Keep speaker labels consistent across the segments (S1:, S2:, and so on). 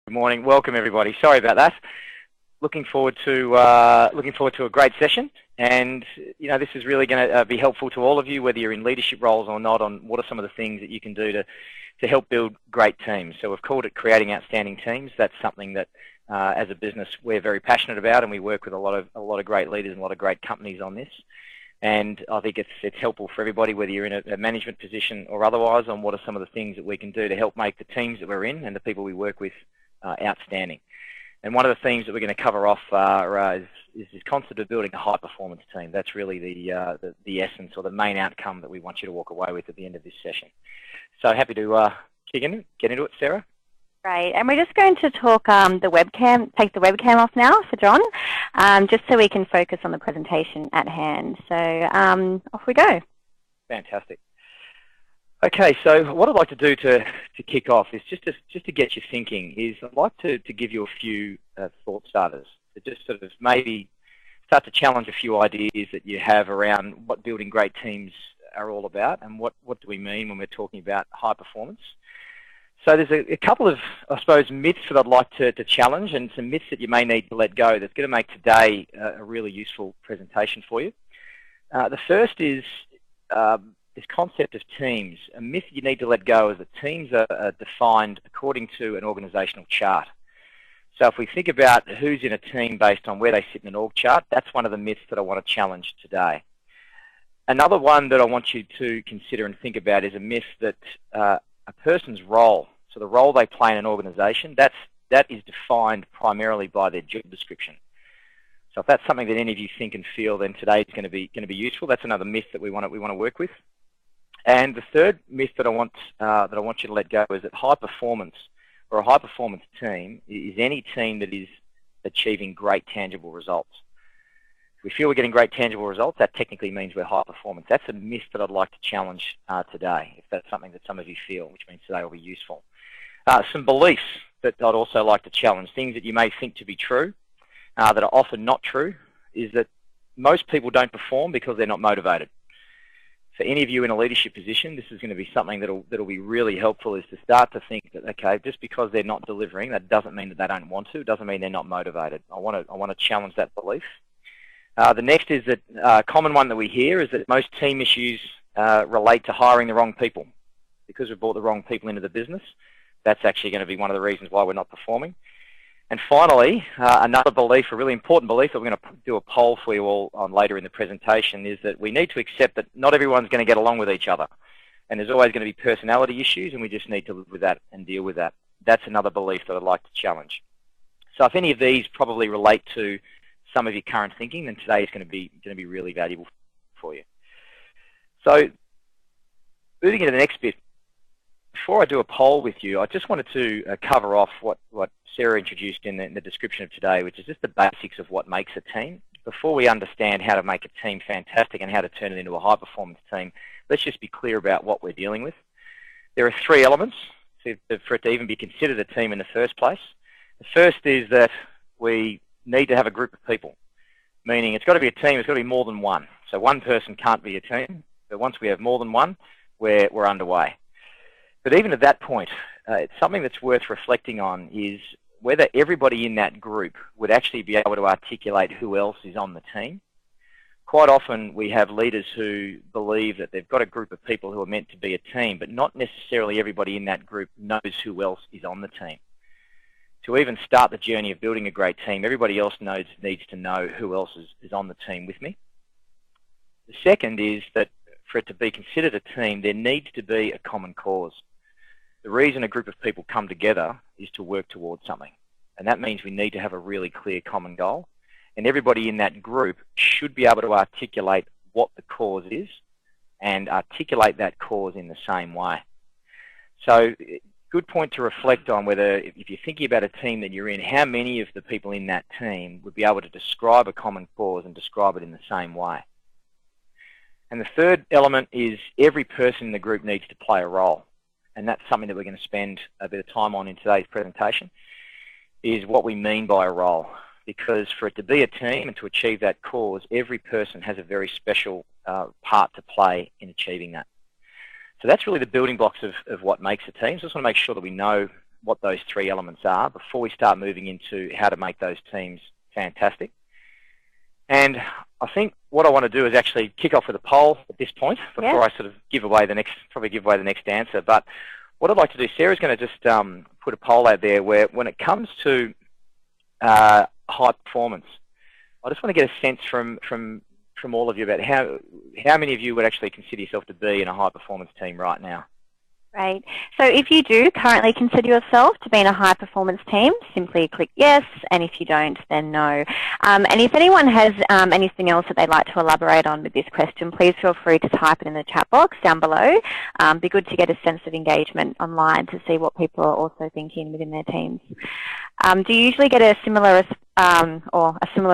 S1: Good morning. Welcome, everybody. Sorry about that. Looking forward to a great session, and this is really going to be helpful to all of you, whether you're in leadership roles or not, on what are some of the things that you can do to help build great teams. So we've called it Creating Outstanding Teams. That's something that, as a business, we're very passionate about, and we work with a lot of great leaders and a lot of great companies on this. And I think it's helpful for everybody, whether you're in a management position or otherwise, on what are some of the things that we can do to help make the teams that we're in and the people we work with outstanding. And one of the things that we're going to cover off is this concept of building a high-performance team. That's really the essence or the main outcome that we want you to walk away with at the end of this session. So happy to get into it, Sarah.
S2: Great, and we're just going to talk take the webcam off now for John, just so we can focus on the presentation at hand. So off we go.
S1: Fantastic. Okay, so what I'd like to do to kick off is just to get you thinking. I'd like to give you a few thought starters to just sort of maybe start to challenge a few ideas that you have around what building great teams are all about, and what do we mean when we're talking about high performance. So there's a couple of, I suppose, myths that I'd like to challenge, and some myths that you may need to let go that's going to make today a really useful presentation for you. The first is this concept of teams. A myth you need to let go is that teams are defined according to an organisational chart. So if we think about who's in a team based on where they sit in an org chart, that's one of the myths that I want to challenge today. Another one that I want you to consider and think about is a myth that a person's role, so the role they play in an organisation, that is defined primarily by their job description. So if that's something that any of you think and feel, then today is going to be useful. That's another myth that we want to work with. And the third myth that I want you to let go is that high performance, or a high performance team, is any team that is achieving great tangible results. If we feel we're getting great tangible results, that technically means we're high performance. That's a myth that I'd like to challenge today, if that's something that some of you feel, which means today will be useful. Some beliefs that I'd also like to challenge, things that you may think to be true, that are often not true, is that most people don't perform because they're not motivated. For any of you in a leadership position, this is going to be something that'll be really helpful, is to start to think that, okay, just because they're not delivering, that doesn't mean that they don't want to. It doesn't mean they're not motivated. I want to challenge that belief. The next is that a common one that we hear is that most team issues relate to hiring the wrong people. Because we've brought the wrong people into the business, that's actually going to be one of the reasons why we're not performing. And finally, another belief, a really important belief that we're going to do a poll for you all on later in the presentation, is that we need to accept that not everyone's going to get along with each other. And there's always going to be personality issues, and we just need to live with that and deal with that. That's another belief that I'd like to challenge. So if any of these probably relate to some of your current thinking, then today is going to be really valuable for you. So moving into the next bit, before I do a poll with you, I just wanted to cover off what Sarah introduced in the description of today, which is just the basics of what makes a team. Before we understand how to make a team fantastic and how to turn it into a high-performance team, let's just be clear about what we're dealing with. There are three elements for it to even be considered a team in the first place. The first is that we need to have a group of people, meaning it's got to be a team, it's got to be more than one. So one person can't be a team, but once we have more than one, we're underway. But even at that point, it's something that's worth reflecting on is whether everybody in that group would actually be able to articulate who else is on the team. Quite often we have leaders who believe that they've got a group of people who are meant to be a team, but not necessarily everybody in that group knows who else is on the team. To even start the journey of building a great team, everybody else needs to know who else is on the team with me. The second is that for it to be considered a team, there needs to be a common cause. The reason a group of people come together is to work towards something. And that means we need to have a really clear common goal. And everybody in that group should be able to articulate what the cause is and articulate that cause in the same way. So, good point to reflect on whether, if you're thinking about a team that you're in, how many of the people in that team would be able to describe a common cause and describe it in the same way. And the third element is every person in the group needs to play a role. And that's something that we're going to spend a bit of time on in today's presentation, is what we mean by a role. Because for it to be a team and to achieve that cause, every person has a very special part to play in achieving that. So that's really the building blocks of what makes a team. So I just want to make sure that we know what those three elements are before we start moving into how to make those teams fantastic. And I think what I want to do is actually kick off with a poll at this point before I sort of give away the next answer. But what I'd like to do, Sarah's going to just put a poll out there where when it comes to high performance, I just want to get a sense from all of you about how many of you would actually consider yourself to be in a high performance team right now.
S2: Right. So if you do currently consider yourself to be in a high performance team, simply click yes, and if you don't, then no. And if anyone has anything else that they'd like to elaborate on with this question, please feel free to type it in the chat box down below. Be good to get a sense of engagement online to see what people are also thinking within their teams. Do you usually get a similar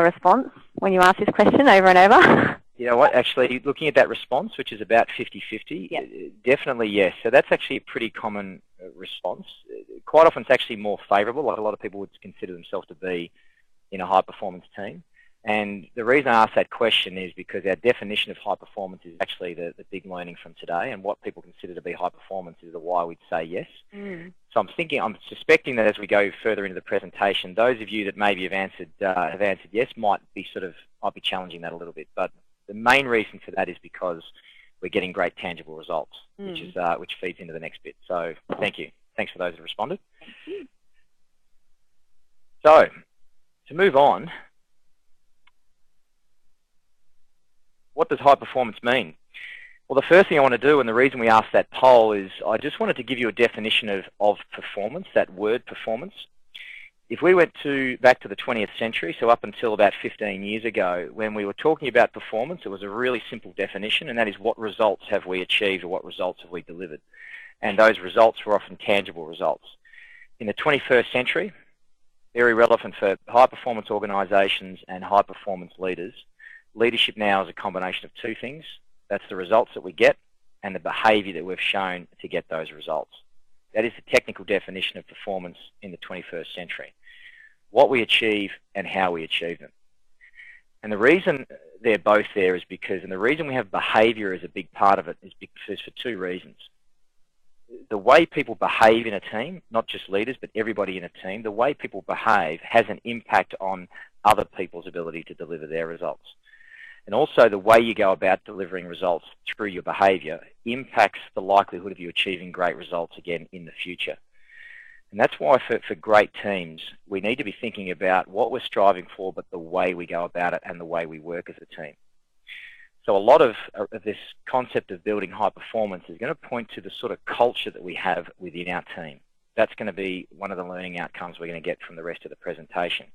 S2: response when you ask this question over and over?
S1: You know what, actually, looking at that response, which is about 50-50, definitely yes. So that's actually a pretty common response. Quite often it's actually more favourable, like a lot of people would consider themselves to be in a high-performance team. And the reason I ask that question is because our definition of high performance is actually the big learning from today, and what people consider to be high performance is why we'd say yes. So I'm suspecting that as we go further into the presentation, those of you that maybe have answered yes might be challenging that a little bit. But the main reason for that is because we're getting great tangible results, which feeds into the next bit. So thank you. Thanks for those who responded.
S2: Thank you.
S1: So to move on, what does high performance mean? Well, the first thing I want to do, and the reason we asked that poll, is I just wanted to give you a definition of performance, that word performance. If we went back to the 20th century, so up until about 15 years ago, when we were talking about performance, it was a really simple definition, and that is what results have we achieved or what results have we delivered. And those results were often tangible results. In the 21st century, very relevant for high-performance organisations and high-performance leaders, leadership now is a combination of two things. That's the results that we get and the behaviour that we've shown to get those results. That is the technical definition of performance in the 21st century. What we achieve and how we achieve them. And the reason they're both there is because, and the reason we have behaviour as a big part of it is because for two reasons. The way people behave in a team, not just leaders, but everybody in a team, the way people behave has an impact on other people's ability to deliver their results. And also the way you go about delivering results through your behaviour impacts the likelihood of you achieving great results again in the future. And that's why for great teams, we need to be thinking about what we're striving for, but the way we go about it and the way we work as a team. So a lot of this concept of building high performance is going to point to the sort of culture that we have within our team. That's going to be one of the learning outcomes we're going to get from the rest of the presentation,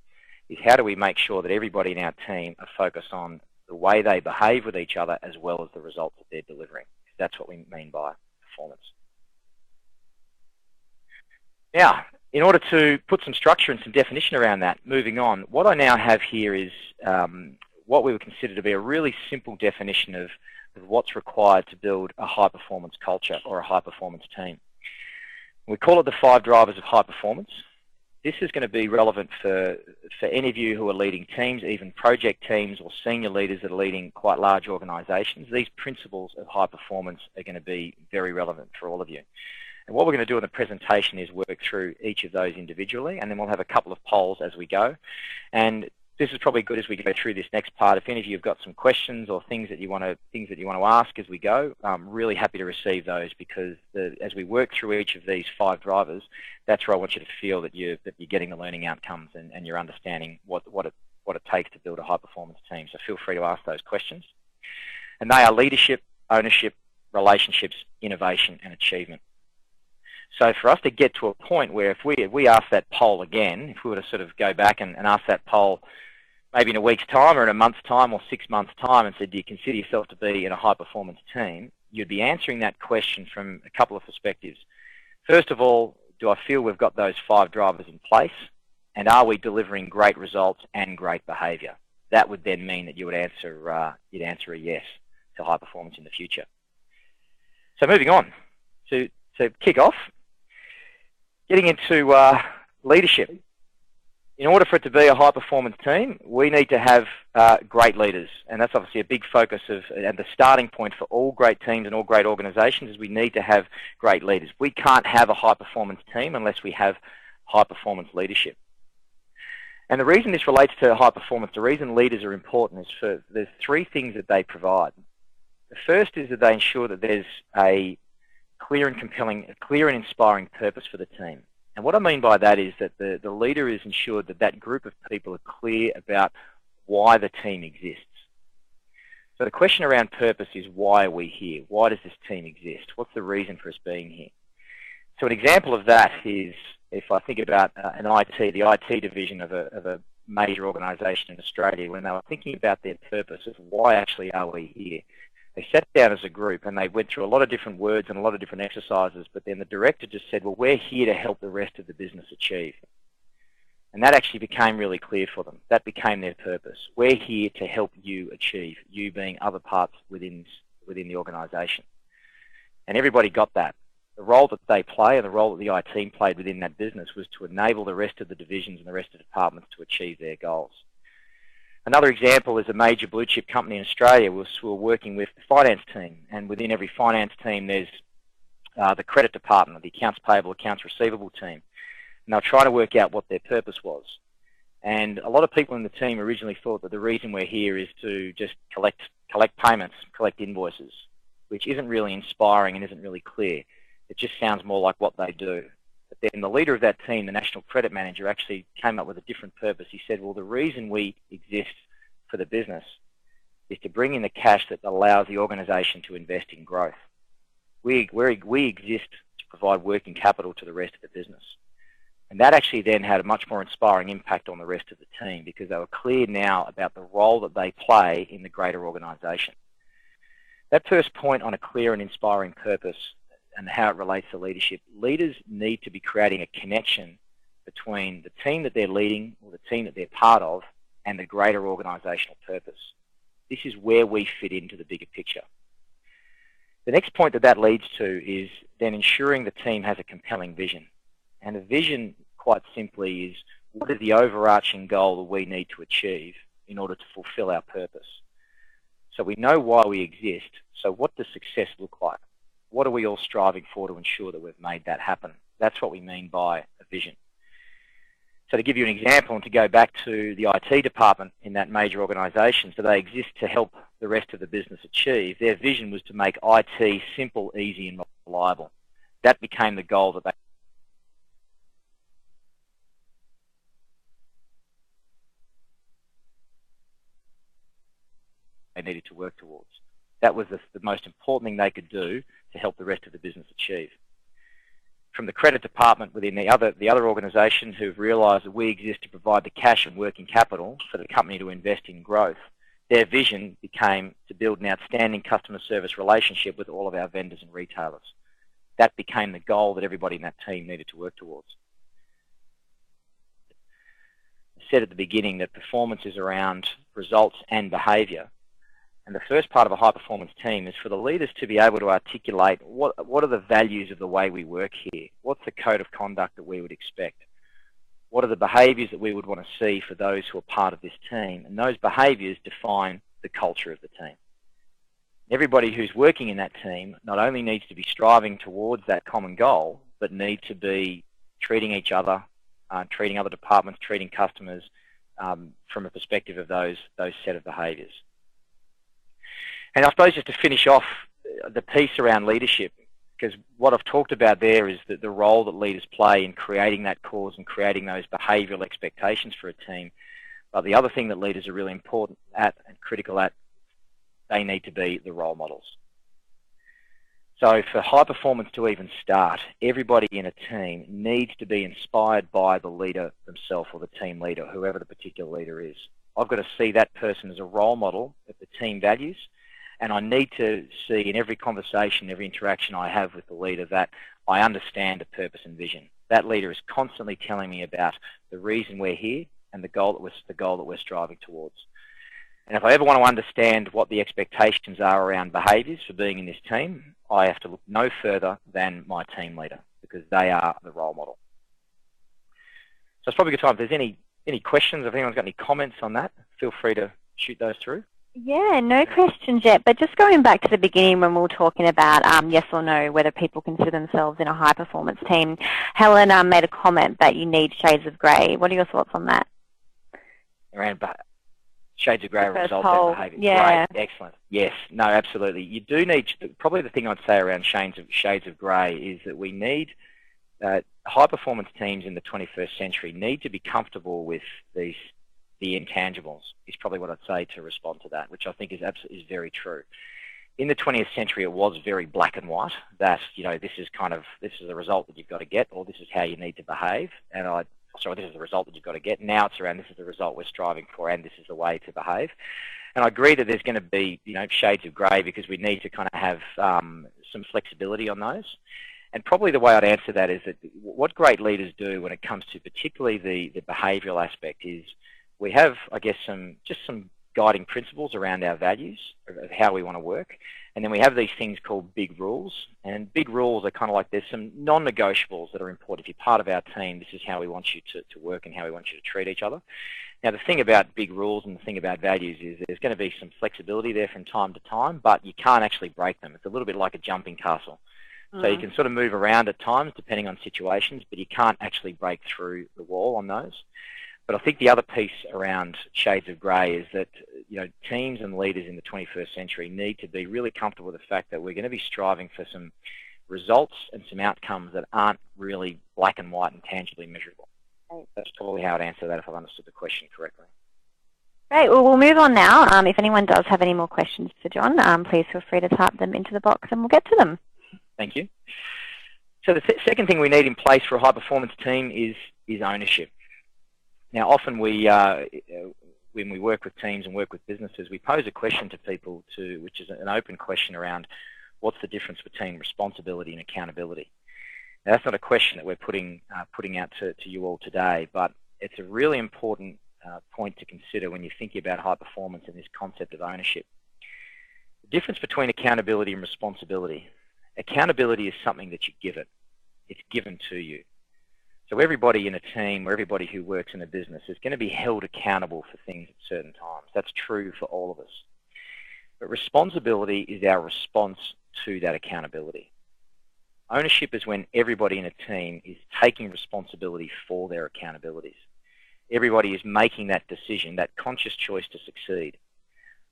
S1: is how do we make sure that everybody in our team are focused on the way they behave with each other as well as the results that they're delivering. That's what we mean by performance. Now, in order to put some structure and some definition around that, moving on, what I now have here is what we would consider to be a really simple definition of what's required to build a high-performance culture or a high-performance team. We call it the 5 drivers of high performance. This is going to be relevant for any of you who are leading teams, even project teams or senior leaders that are leading quite large organisations. These principles of high performance are going to be very relevant for all of you. And what we're going to do in the presentation is work through each of those individually, and then we'll have a couple of polls as we go. And this is probably good as we go through this next part. If any of you have got some questions or things that you want to ask as we go, I'm really happy to receive those, because as we work through each of these 5 drivers, that's where I want you to feel that you're getting the learning outcomes and you're understanding what it takes to build a high performance team. So feel free to ask those questions. And they are leadership, ownership, relationships, innovation, and achievement. So for us to get to a point where if we ask that poll again, if we were to sort of go back and ask that poll maybe in a week's time or in a month's time or 6 months' time and said, do you consider yourself to be in a high-performance team, you'd be answering that question from a couple of perspectives. First of all, do I feel we've got those 5 drivers in place? And are we delivering great results and great behaviour? That would then mean that you would answer a yes to high performance in the future. So moving on to kick off, getting into leadership. In order for it to be a high-performance team, we need to have great leaders, and that's obviously a big focus of, and the starting point for all great teams and all great organisations is we need to have great leaders. We can't have a high-performance team unless we have high-performance leadership. And the reason this relates to high performance, the reason leaders are important is there's three things that they provide. The first is that they ensure that there's a clear and compelling, clear and inspiring purpose for the team. And what I mean by that is that the leader is ensured that that group of people are clear about why the team exists. So the question around purpose is, why are we here? Why does this team exist? What's the reason for us being here? So an example of that is, if I think about the IT division of a major organisation in Australia, when they were thinking about their purpose of why actually are we here, they sat down as a group and they went through a lot of different words and a lot of different exercises, but then the director just said, well, we're here to help the rest of the business achieve. And that actually became really clear for them. That became their purpose. We're here to help you achieve, you being other parts within the organisation. And everybody got that. The role that they play and the role that the IT team played within that business was to enable the rest of the divisions and the rest of the departments to achieve their goals. Another example is a major blue chip company in Australia. We were working with the finance team, and within every finance team there's the credit department, the accounts payable, accounts receivable team. And they were trying to work out what their purpose was. And a lot of people in the team originally thought that the reason we're here is to just collect payments, collect invoices, which isn't really inspiring and isn't really clear. It just sounds more like what they do. But then the leader of that team, the national credit manager, actually came up with a different purpose. He said, well, the reason we exist for the business is to bring in the cash that allows the organisation to invest in growth. We exist to provide working capital to the rest of the business. And that actually then had a much more inspiring impact on the rest of the team because they were clear now about the role that they play in the greater organisation. That first point on a clear and inspiring purpose and how it relates to leadership, leaders need to be creating a connection between the team that they're leading or the team that they're part of and the greater organisational purpose. This is where we fit into the bigger picture. The next point that leads to is then ensuring the team has a compelling vision. And the vision, quite simply, is what is the overarching goal that we need to achieve in order to fulfill our purpose. So we know why we exist, so what does success look like? What are we all striving for to ensure that we've made that happen? That's what we mean by a vision. So to give you an example and to go back to the IT department in that major organisation, so they exist to help the rest of the business achieve, their vision was to make IT simple, easy and reliable. That became the goal that they needed to work towards. That was the most important thing they could do to help the rest of the business achieve. From the credit department within the other organisation who've realised that we exist to provide the cash and working capital for the company to invest in growth, their vision became to build an outstanding customer service relationship with all of our vendors and retailers. That became the goal that everybody in that team needed to work towards. I said at the beginning that performance is around results and behaviour. And the first part of a high-performance team is for the leaders to be able to articulate what are the values of the way we work here? What's the code of conduct that we would expect? What are the behaviours that we would want to see for those who are part of this team? And those behaviours define the culture of the team. Everybody who's working in that team not only needs to be striving towards that common goal, but need to be treating each other, treating other departments, treating customers from a perspective of those set of behaviours. And I suppose just to finish off the piece around leadership, because what I've talked about there is that the role that leaders play in creating that cause and creating those behavioural expectations for a team. But the other thing that leaders are really important at and critical at, they need to be the role models. So for high performance to even start, everybody in a team needs to be inspired by the leader themselves or the team leader, whoever the particular leader is. I've got to see that person as a role model of the team values. And I need to see in every conversation, every interaction I have with the leader that I understand the purpose and vision. That leader is constantly telling me about the reason we're here and the goal that we're striving towards. And if I ever want to understand what the expectations are around behaviours for being in this team, I have to look no further than my team leader because they are the role model. So it's probably a good time if there's any any questions? If anyone's got any comments on that, feel free to shoot those through.
S2: Yeah, no questions yet, but just going back to the beginning when we were talking about yes or no, whether people consider themselves in a high-performance team, Helen made a comment that you need shades of grey. What are your thoughts on that?
S1: Around shades of grey results
S2: in
S1: behaviour.
S2: Yeah.
S1: Great, excellent. Yes, no, absolutely. You do need, probably the thing I'd say around shades of grey is that we need, high-performance teams in the 21st century need to be comfortable with the intangibles, is probably what I'd say to respond to that, which I think is very true. In the 20th century, it was very black and white, that, this is the result that you've got to get, or this is how you need to behave, and this is the result that you've got to get. Now it's around, this is the result we're striving for, and this is the way to behave. And I agree that there's going to be, shades of grey, because we need to kind of have some flexibility on those. And probably the way I'd answer that is that what great leaders do when it comes to particularly the behavioural aspect is we have, I guess, some guiding principles around our values of how we want to work. And then we have these things called big rules. And big rules are kind of like there's some non-negotiables that are important. If you're part of our team, this is how we want you to work and how we want you to treat each other. Now, the thing about big rules and the thing about values is there's going to be some flexibility there from time to time, but you can't actually break them. It's a little bit like a jumping castle. So you can sort of move around at times depending on situations, but you can't actually break through the wall on those. But I think the other piece around shades of grey is that teams and leaders in the 21st century need to be really comfortable with the fact that we're going to be striving for some results and some outcomes that aren't really black and white and tangibly measurable. That's probably how I'd answer that if I've understood the question correctly.
S2: Great. Well, we'll move on now. If anyone does have any more questions for John, please feel free to type them into the box and we'll get to them.
S1: Thank you. So the second thing we need in place for a high-performance team is ownership. Now, often when we work with teams and work with businesses, we pose a question to people which is an open question around what's the difference between responsibility and accountability. Now, that's not a question that we're putting out to you all today, but it's a really important point to consider when you're thinking about high performance and this concept of ownership. The difference between accountability and responsibility. Accountability is something that you give it. It's given to you. So everybody in a team or everybody who works in a business is going to be held accountable for things at certain times. That's true for all of us. But responsibility is our response to that accountability. Ownership is when everybody in a team is taking responsibility for their accountabilities. Everybody is making that decision, that conscious choice to succeed.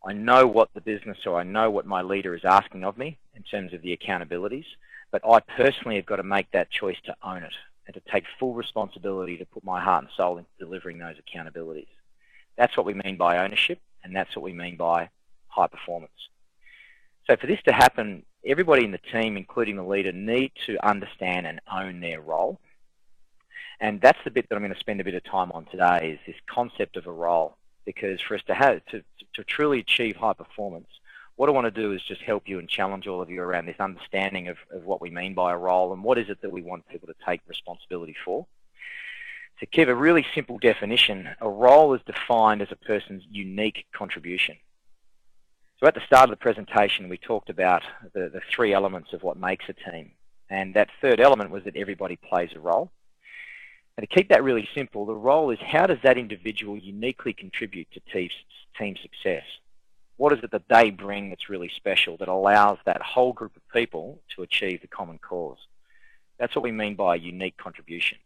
S1: I know what the business or I know what my leader is asking of me in terms of the accountabilities, but I personally have got to make that choice to own it and to take full responsibility to put my heart and soul into delivering those accountabilities. That's what we mean by ownership, and that's what we mean by high performance. So for this to happen, everybody in the team, including the leader, need to understand and own their role. And that's the bit that I'm going to spend a bit of time on today, is this concept of a role. Because for us to truly achieve high performance, what I want to do is just help you and challenge all of you around this understanding of what we mean by a role and what is it that we want people to take responsibility for. To give a really simple definition, a role is defined as a person's unique contribution. So at the start of the presentation, we talked about the three elements of what makes a team. And that third element was that everybody plays a role. And to keep that really simple, the role is how does that individual uniquely contribute to team success? What is it that they bring that's really special that allows that whole group of people to achieve the common cause? That's what we mean by a unique contribution.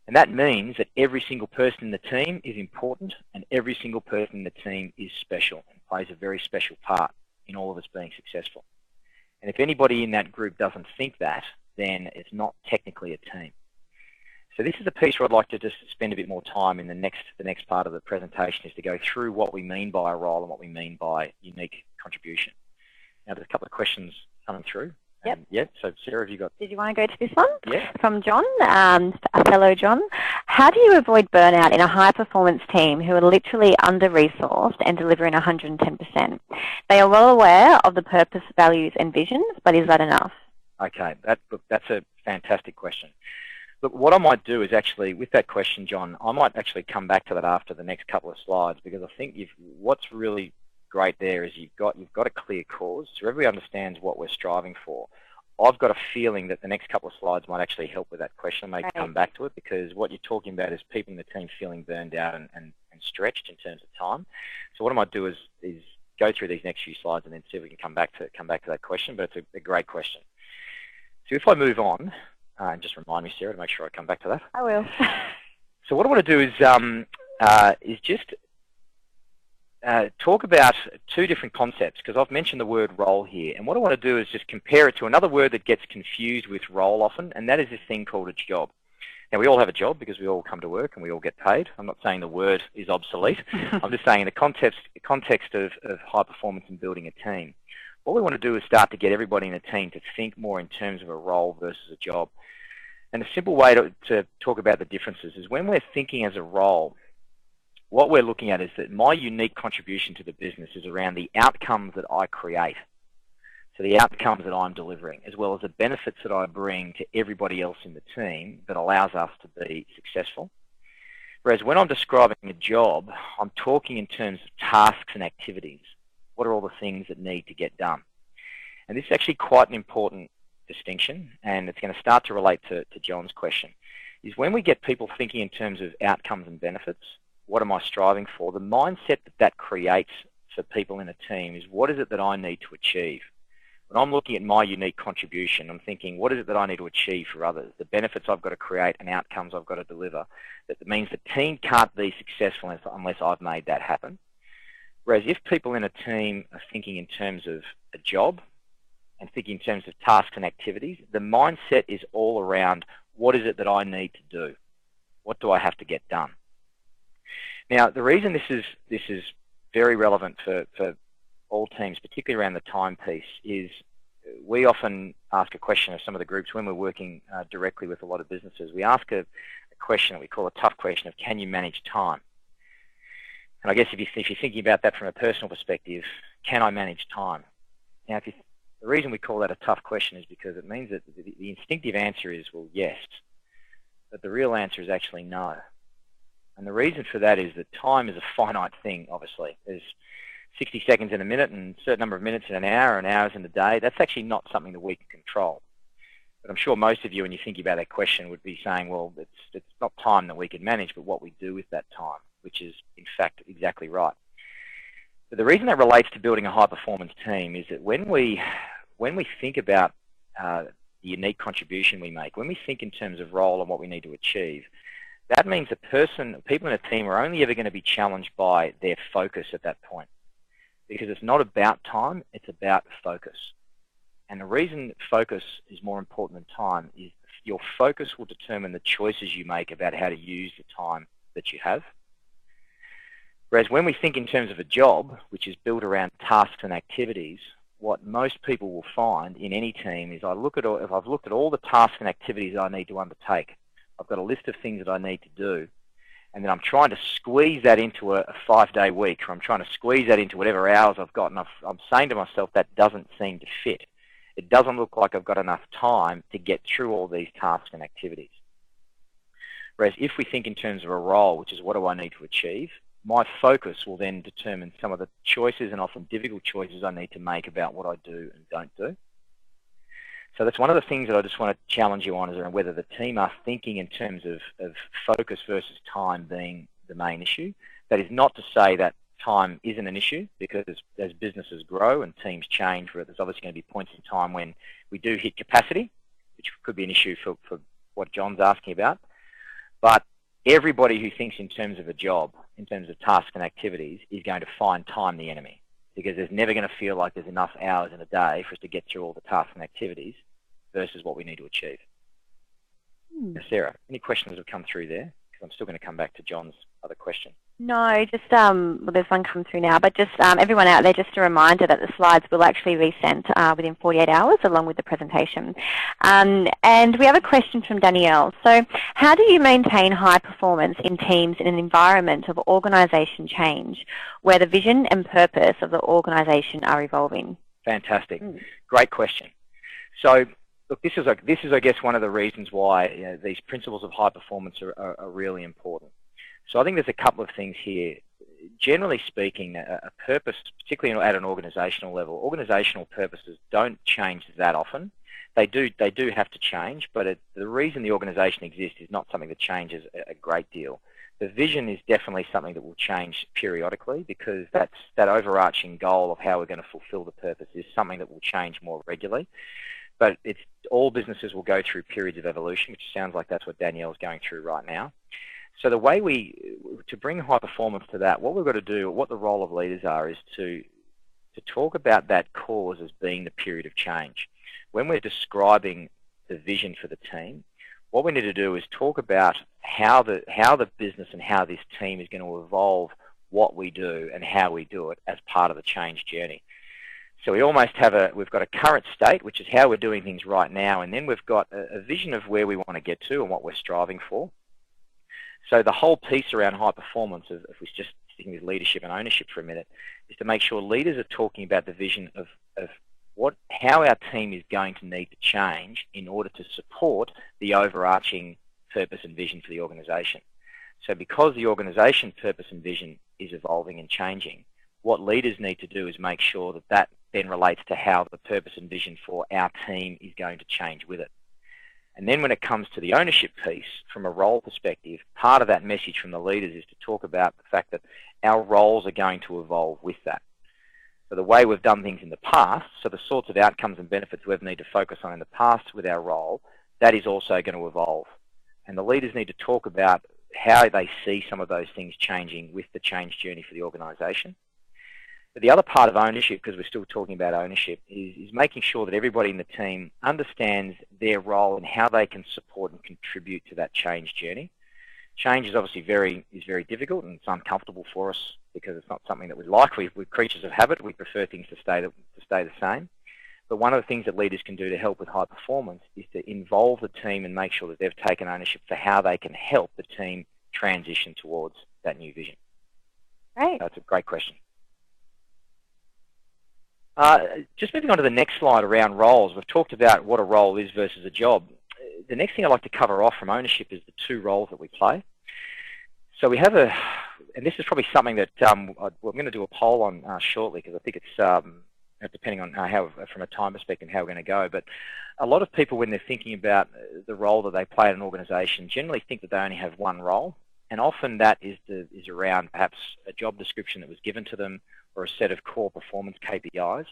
S1: And that means that every single person in the team is important and every single person in the team is special and plays a very special part in all of us being successful. And if anybody in that group doesn't think that, then it's not technically a team. So this is a piece where I'd like to just spend a bit more time in the next part of the presentation, is to go through what we mean by a role and what we mean by unique contribution. Now, there's a couple of questions coming through.
S2: Yep.
S1: Yeah. So Sarah, have you got?
S2: Did you want to go to this one?
S1: Yeah.
S2: From John, a fellow John. How do you avoid burnout in a high-performance team who are literally under-resourced and delivering 110%? They are well aware of the purpose, values, and visions, but is that enough? Okay,
S1: that's a fantastic question. Look, what I might do is actually, with that question, John, I might actually come back to that after the next couple of slides, because I think what's really great there is you've got a clear cause, so everybody understands what we're striving for. I've got a feeling that the next couple of slides might actually help with that question, maybe
S2: Right.
S1: come back to it, because what you're talking about is people in the team feeling burned out and stretched in terms of time. So what I might do is go through these next few slides and then see if we can come back to that question, but it's a great question. So if I move on, and just remind me, Sarah, to make sure I come back to that.
S2: I will.
S1: So what I want to do is just talk about two different concepts, because I've mentioned the word role here, and what I want to do is just compare it to another word that gets confused with role often, and that is this thing called a job. Now, we all have a job because we all come to work and we all get paid. I'm not saying the word is obsolete. I'm just saying in the context of high performance and building a team, what we want to do is start to get everybody in a team to think more in terms of a role versus a job. And a simple way to talk about the differences is when we're thinking as a role, what we're looking at is that my unique contribution to the business is around the outcomes that I create. So the outcomes that I'm delivering, as well as the benefits that I bring to everybody else in the team that allows us to be successful. Whereas when I'm describing a job, I'm talking in terms of tasks and activities. What are all the things that need to get done? And this is actually quite an important distinction, and it's going to start to relate to John's question, is when we get people thinking in terms of outcomes and benefits, what am I striving for? The mindset that creates for people in a team is, what is it that I need to achieve? When I'm looking at my unique contribution, I'm thinking, what is it that I need to achieve for others? The benefits I've got to create and outcomes I've got to deliver. That means the team can't be successful unless I've made that happen. Whereas if people in a team are thinking in terms of a job and thinking in terms of tasks and activities, the mindset is all around, what is it that I need to do? What do I have to get done? Now, the reason this is very relevant for all teams, particularly around the time piece, is we often ask a question of some of the groups when we're working directly with a lot of businesses. We ask a question that we call a tough question of, can you manage time? And I guess if you're thinking about that from a personal perspective, can I manage time? Now, the reason we call that a tough question is because it means that the instinctive answer is, well, yes. But the real answer is actually no. And the reason for that is that time is a finite thing, obviously. There's 60 seconds in a minute and a certain number of minutes in an hour and hours in a day. That's actually not something that we can control. But I'm sure most of you, when you think about that question, would be saying, well, it's not time that we can manage, but what we do with that time, which is, in fact, exactly right. But the reason that relates to building a high-performance team is that when we think about the unique contribution we make, when we think in terms of role and what we need to achieve, that means people in a team are only ever going to be challenged by their focus at that point. Because it's not about time, it's about focus. And the reason focus is more important than time is your focus will determine the choices you make about how to use the time that you have. Whereas when we think in terms of a job, which is built around tasks and activities, what most people will find in any team is if I've looked at all the tasks and activities I need to undertake, I've got a list of things that I need to do, and then I'm trying to squeeze that into a 5-day week, or I'm trying to squeeze that into whatever hours I've got, and I'm saying to myself that doesn't seem to fit. It doesn't look like I've got enough time to get through all these tasks and activities. Whereas if we think in terms of a role, which is what do I need to achieve, my focus will then determine some of the choices and often difficult choices I need to make about what I do and don't do. So that's one of the things that I just want to challenge you on, is around whether the team are thinking in terms of focus versus time being the main issue. That is not to say that time isn't an issue, because as businesses grow and teams change, where there's obviously going to be points in time when we do hit capacity, which could be an issue for what John's asking about. But everybody who thinks in terms of a job, in terms of tasks and activities, is going to find time the enemy, because there's never going to feel like there's enough hours in a day for us to get through all the tasks and activities versus what we need to achieve. Now, Sarah, any questions that have come through there? Because I'm still going to come back to John's other question.
S2: No, just, well, there's one come through now, but just everyone out there, just a reminder that the slides will actually be sent within 48 hours along with the presentation. And we have a question from Danielle. So how do you maintain high performance in teams in an environment of organisation change where the vision and purpose of the organisation are evolving?
S1: Fantastic. Great question. So look, this is, I guess, one of the reasons why these principles of high performance are really important. So I think there's a couple of things here. Generally speaking, a purpose, particularly at an organisational level, organisational purposes don't change that often. they do have to change, but the reason the organisation exists is not something that changes a great deal. The vision is definitely something that will change periodically, because that overarching goal of how we're going to fulfil the purpose is something that will change more regularly. But all businesses will go through periods of evolution, which sounds like that's what Danielle's going through right now. So the way to bring high performance to that, what we've got to do, what the role of leaders are, is to talk about that cause as being the period of change. When we're describing the vision for the team, what we need to do is talk about how the business and how this team is going to evolve what we do and how we do it as part of the change journey. So we almost we've got a current state, which is how we're doing things right now, and then we've got a vision of where we want to get to and what we're striving for. So the whole piece around high performance, if we're just sticking with leadership and ownership for a minute, is to make sure leaders are talking about the vision of how our team is going to need to change in order to support the overarching purpose and vision for the organisation. So because the organisation purpose and vision is evolving and changing, what leaders need to do is make sure that that then relates to how the purpose and vision for our team is going to change with it. And then when it comes to the ownership piece, from a role perspective, part of that message from the leaders is to talk about the fact that our roles are going to evolve with that. So the way we've done things in the past, so the sorts of outcomes and benefits we've need to focus on in the past with our role, that is also going to evolve. And the leaders need to talk about how they see some of those things changing with the change journey for the organisation. But the other part of ownership, because we're still talking about ownership, is making sure that everybody in the team understands their role and how they can support and contribute to that change journey. Change is obviously very difficult, and it's uncomfortable for us because it's not something that we like. We're creatures of habit. We prefer things to stay the same. But one of the things that leaders can do to help with high performance is to involve the team and make sure that they've taken ownership for how they can help the team transition towards that new vision.
S2: Great.
S1: That's a great question. Just moving on to the next slide around roles. We've talked about what a role is versus a job. The next thing I'd like to cover off from ownership is the two roles that we play. So we have and this is probably something that we're going to do a poll on shortly, because I think it's depending on how, from a time perspective, how we're going to go. But a lot of people, when they're thinking about the role that they play in an organisation, generally think that they only have one role, and often that is around perhaps a job description that was given to them or a set of core performance KPIs.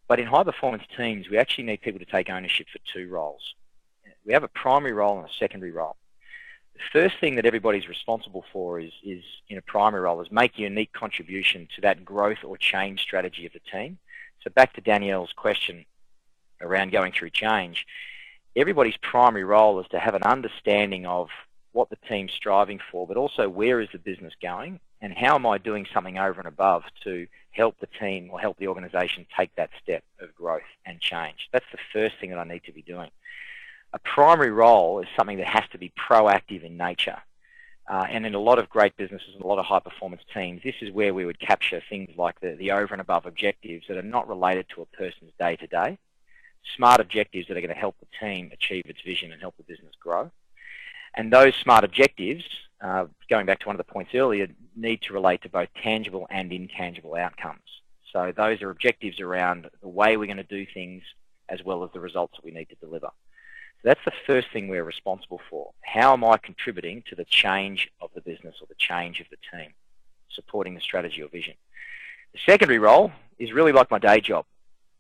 S1: But in high-performance teams, we actually need people to take ownership for two roles. We have a primary role and a secondary role. The first thing that everybody's responsible for is in a primary role is make a unique contribution to that growth or change strategy of the team. So back to Danielle's question around going through change, everybody's primary role is to have an understanding of what the team's striving for, but also where is the business going and how am I doing something over and above to help the team or help the organisation take that step of growth and change. That's the first thing that I need to be doing. A primary role is something that has to be proactive in nature. And in a lot of great businesses and a lot of high-performance teams, this is where we would capture things like the over and above objectives that are not related to a person's day-to-day. Smart objectives that are going to help the team achieve its vision and help the business grow. And those smart objectives, going back to one of the points earlier, need to relate to both tangible and intangible outcomes. So those are objectives around the way we're going to do things as well as the results that we need to deliver. So that's the first thing we're responsible for. How am I contributing to the change of the business or the change of the team, supporting the strategy or vision? The secondary role is really like my day job,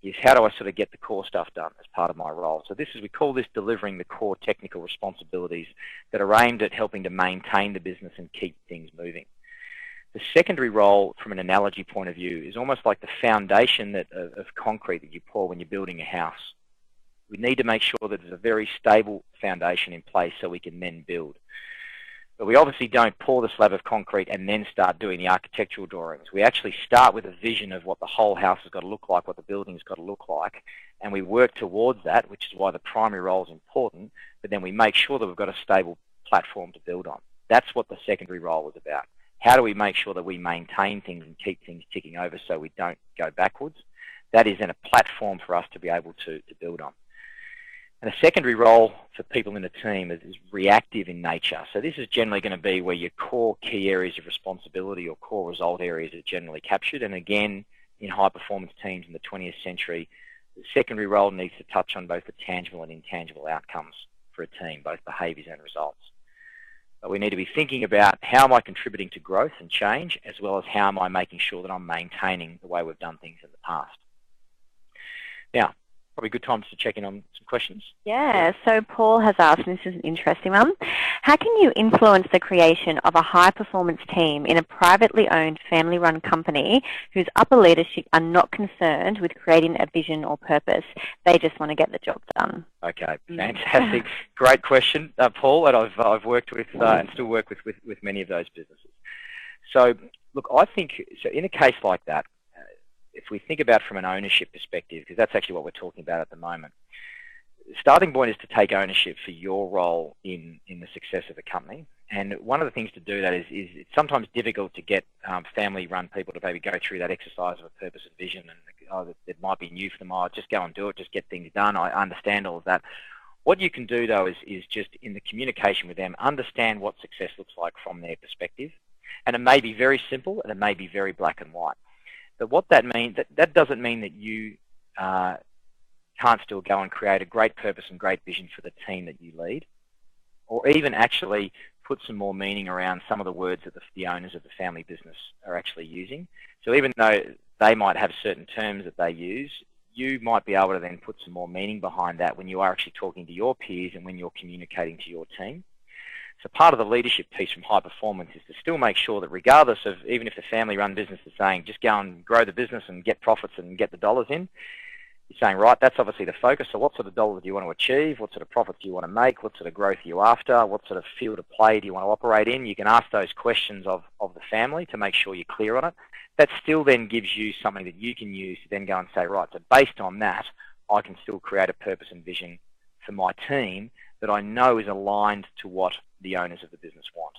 S1: is how do I sort of get the core stuff done as part of my role. So we call this delivering the core technical responsibilities that are aimed at helping to maintain the business and keep things moving. The secondary role, from an analogy point of view, is almost like the foundation of concrete that you pour when you're building a house. We need to make sure that there's a very stable foundation in place so we can then build. But we obviously don't pour the slab of concrete and then start doing the architectural drawings. We actually start with a vision of what the whole house has got to look like, what the building's got to look like, and we work towards that, which is why the primary role is important, but then we make sure that we've got a stable platform to build on. That's what the secondary role is about. How do we make sure that we maintain things and keep things ticking over so we don't go backwards? That is then a platform for us to be able to build on. And a secondary role for people in a team is reactive in nature. So this is generally going to be where your core key areas of responsibility or core result areas are generally captured. And again, in high-performance teams in the 20th century, the secondary role needs to touch on both the tangible and intangible outcomes for a team, both behaviours and results. But we need to be thinking about how am I contributing to growth and change, as well as how am I making sure that I'm maintaining the way we've done things in the past. Now, probably good times to check in on some questions.
S2: Yeah, so Paul has asked, and this is an interesting one, how can you influence the creation of a high-performance team in a privately owned, family-run company whose upper leadership are not concerned with creating a vision or purpose? They just want to get the job done.
S1: Okay, fantastic. Great question, Paul, and I've worked with and still work with many of those businesses. So, look, I think, so in a case like that, if we think about from an ownership perspective, because that's actually what we're talking about at the moment, the starting point is to take ownership for your role in the success of a company. And one of the things to do that is it's sometimes difficult to get family-run people to maybe go through that exercise of a purpose and vision, and it might be new for them. Oh, just go and do it, just get things done. I understand all of that. What you can do, though, is just in the communication with them, understand what success looks like from their perspective. And it may be very simple, and it may be very black and white. But what that means, that doesn't mean that you can't still go and create a great purpose and great vision for the team that you lead, or even actually put some more meaning around some of the words that the owners of the family business are actually using. So even though they might have certain terms that they use, you might be able to then put some more meaning behind that when you are actually talking to your peers and when you're communicating to your team. So part of the leadership piece from high performance is to still make sure that regardless of, even if the family-run business is saying, just go and grow the business and get profits and get the dollars in, you're saying, right, that's obviously the focus. So what sort of dollars do you want to achieve? What sort of profits do you want to make? What sort of growth are you after? What sort of field of play do you want to operate in? You can ask those questions of the family to make sure you're clear on it. That still then gives you something that you can use to then go and say, right, so based on that, I can still create a purpose and vision for my team that I know is aligned to what the owners of the business want.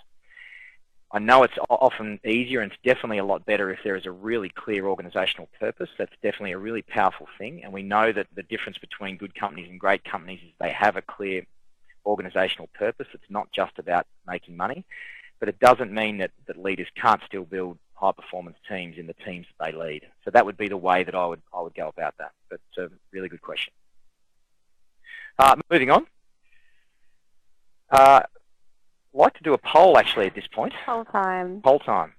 S1: I know it's often easier, and it's definitely a lot better if there is a really clear organisational purpose. That's definitely a really powerful thing, and we know that the difference between good companies and great companies is they have a clear organisational purpose. It's not just about making money, but it doesn't mean that leaders can't still build high-performance teams in the teams that they lead. So that would be the way that I would go about that. But it's a really good question. Moving on. I'd like to do a poll actually at this point.
S2: Poll time.
S1: Poll time.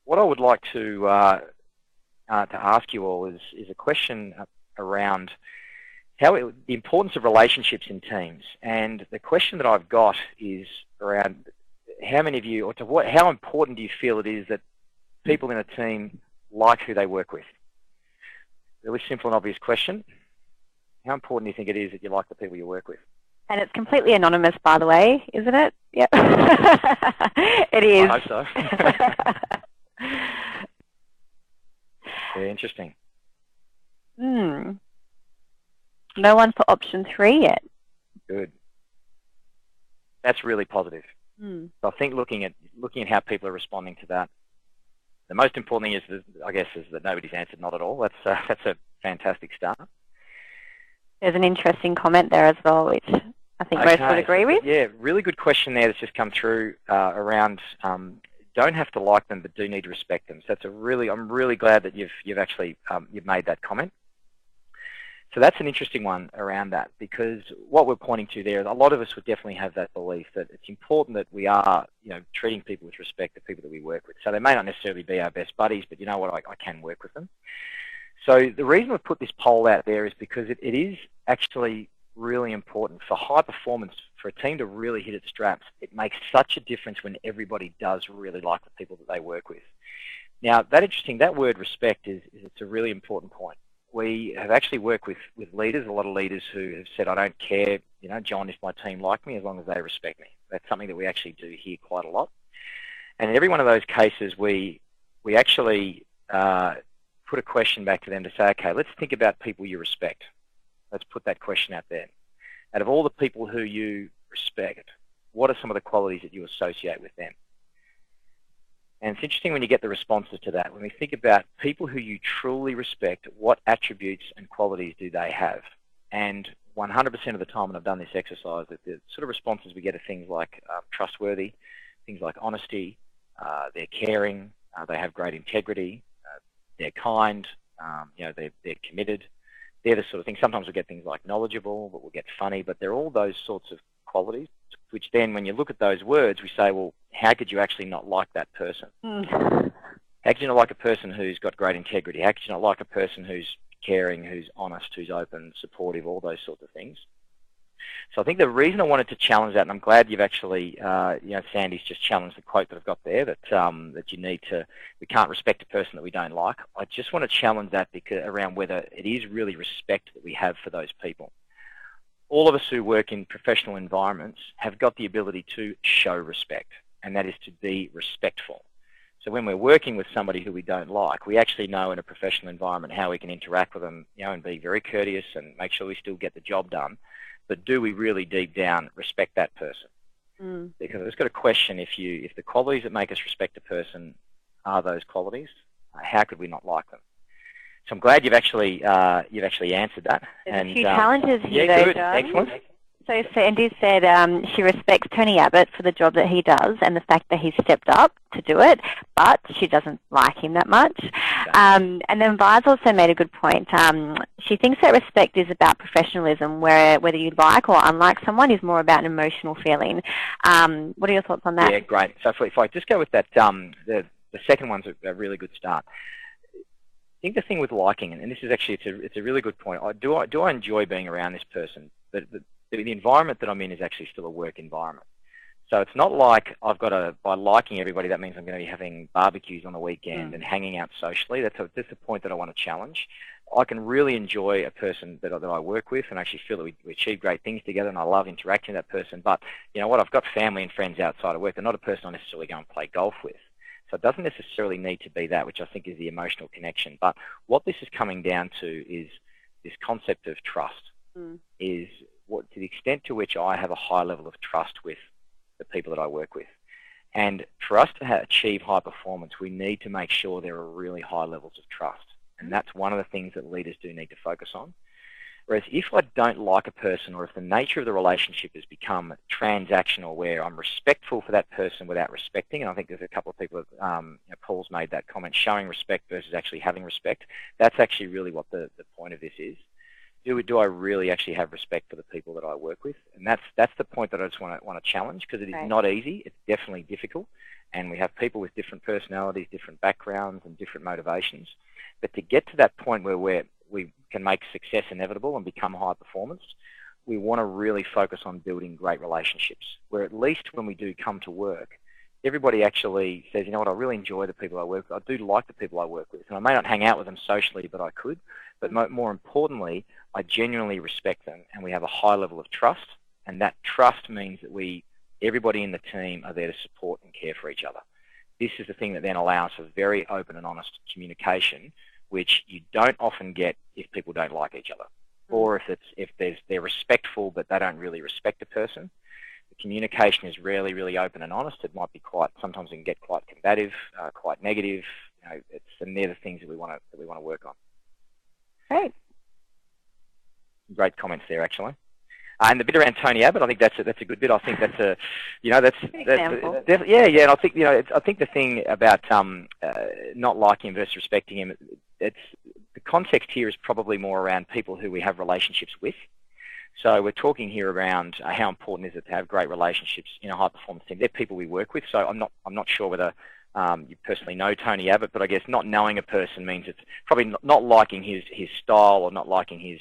S1: What I would like to ask you all is a question around the importance of relationships in teams. And the question that I've got is around how many of you, or how important do you feel it is that people in a team like who they work with? Really simple and obvious question. How important do you think it is that you like the people you work with?
S2: And it's completely anonymous, by the way, isn't it? Yep. It is.
S1: I hope so. Very interesting.
S2: No one for option 3 yet.
S1: Good. That's really positive. So I think looking at how people are responding to that, the most important thing is, I guess, is that nobody's answered not at all. That's a fantastic start.
S2: There's an interesting comment there as well, which I think most would agree with.
S1: Yeah, really good question there that's just come through around don't have to like them, but do need to respect them. So I'm really glad that you've actually made that comment. So that's an interesting one around that, because what we're pointing to there, a lot of us would definitely have that belief that it's important that we are, treating people with respect, the people that we work with. So they may not necessarily be our best buddies, but you know what, I can work with them. So the reason we've put this poll out there is because it is actually really important for high performance, for a team to really hit its straps. It makes such a difference when everybody does really like the people that they work with. Now, that word respect it's a really important point. We have actually worked with leaders, a lot of leaders who have said, I don't care, John, if my team like me, as long as they respect me. That's something that we actually do hear quite a lot. And in every one of those cases, we actually put a question back to them to say, okay, let's think about people you respect. Let's put that question out there. Out of all the people who you respect, what are some of the qualities that you associate with them? And it's interesting when you get the responses to that. When we think about people who you truly respect, what attributes and qualities do they have? And 100% of the time when I've done this exercise, the sort of responses we get are things like trustworthy, things like honesty, they're caring, they have great integrity, they're kind, they're committed. They're the sort of things. Sometimes we'll get things like knowledgeable, but we'll get funny, but they're all those sorts of qualities, which then when you look at those words, we say, well, how could you actually not like that person? How could you not like a person who's got great integrity? How could you not like a person who's caring, who's honest, who's open, supportive, all those sorts of things? So I think the reason I wanted to challenge that, and I'm glad you've actually, Sandy's just challenged the quote that I've got there, that we can't respect a person that we don't like. I just want to challenge that around whether it is really respect that we have for those people. All of us who work in professional environments have got the ability to show respect, and that is to be respectful. So when we're working with somebody who we don't like, we actually know in a professional environment how we can interact with them, and be very courteous and make sure we still get the job done. But do we really deep down respect that person? Because I've just got a question: if the qualities that make us respect a person are those qualities, how could we not like them? So I'm glad you've actually answered that.
S2: There's a few challenges here,
S1: yeah,
S2: though,
S1: good.
S2: John.
S1: Excellent.
S2: So Sandy said she respects Tony Abbott for the job that he does and the fact that he stepped up to do it, but she doesn't like him that much. And then Vi's also made a good point. She thinks that respect is about professionalism, where whether you like or unlike someone is more about an emotional feeling. What are your thoughts on that?
S1: Yeah, great. So if I just go with that, the second one's a really good start. I think the thing with liking, and this is actually, it's a really good point. Do I enjoy being around this person? But the environment that I'm in is actually still a work environment. So it's not like by liking everybody, that means I'm going to be having barbecues on the weekend and hanging out socially. That's a point that I want to challenge. I can really enjoy a person that I work with and actually feel that we achieve great things together, and I love interacting with that person. But you know what? I've got family and friends outside of work. They're not a person I necessarily go and play golf with. So it doesn't necessarily need to be that, which I think is the emotional connection. But what this is coming down to is this concept of trust, is to the extent to which I have a high level of trust with the people that I work with. And for us to achieve high performance, we need to make sure there are really high levels of trust. And that's one of the things that leaders do need to focus on. Whereas if I don't like a person, or if the nature of the relationship has become transactional, where I'm respectful for that person without respecting, and I think there's a couple of people, Paul's made that comment, showing respect versus actually having respect, that's actually really what the point of this is. Do I really actually have respect for the people that I work with? And that's the point that I just want to challenge, because it is not easy. It's definitely difficult, and we have people with different personalities, different backgrounds, and different motivations. But to get to that point where we can make success inevitable and become high performance, we want to really focus on building great relationships, where at least when we do come to work, everybody actually says, you know what, I really enjoy the people I work with. I do like the people I work with. And I may not hang out with them socially, but I could. But more importantly, I genuinely respect them, and we have a high level of trust. And that trust means that everybody in the team are there to support and care for each other. This is the thing that then allows for very open and honest communication, which you don't often get if people don't like each other, or if they're respectful but they don't really respect a person. The communication is rarely really open and honest. It might be sometimes it can get quite combative, quite negative. And they're the things that we want to work on.
S2: Great.
S1: Great comments there, actually. And the bit around Tony Abbott, I think that's a good bit. I think that's And I think I think the thing about not liking him versus respecting him, the context here is probably more around people who we have relationships with. So we're talking here around how important is it to have great relationships in a high performance team. They're people we work with. So I'm not sure whether you personally know Tony Abbott, but I guess not knowing a person means it's probably not liking his style or not liking his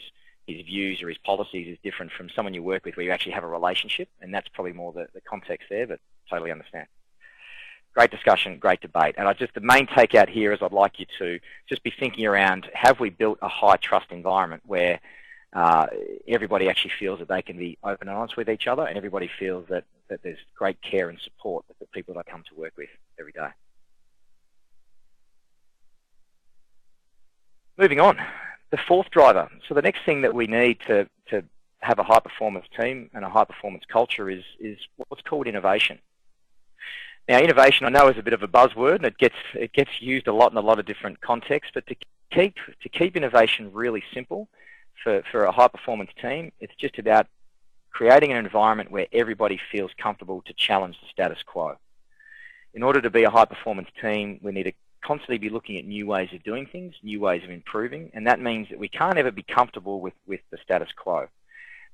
S1: views or his policies is different from someone you work with where you actually have a relationship, and that's probably more the context there, but totally understand. Great discussion, great debate. And the main takeout here is I'd like you to just be thinking around, have we built a high trust environment where everybody actually feels that they can be open and honest with each other, and everybody feels that there's great care and support with the people that I come to work with every day. Moving on. The fourth driver. So the next thing that we need to have a high-performance team and a high-performance culture is what's called innovation. Now, innovation, I know, is a bit of a buzzword, and it gets used a lot in a lot of different contexts. But to keep innovation really simple for a high-performance team, it's just about creating an environment where everybody feels comfortable to challenge the status quo. In order to be a high-performance team, we need a constantly be looking at new ways of doing things, new ways of improving, and that means that we can't ever be comfortable with the status quo.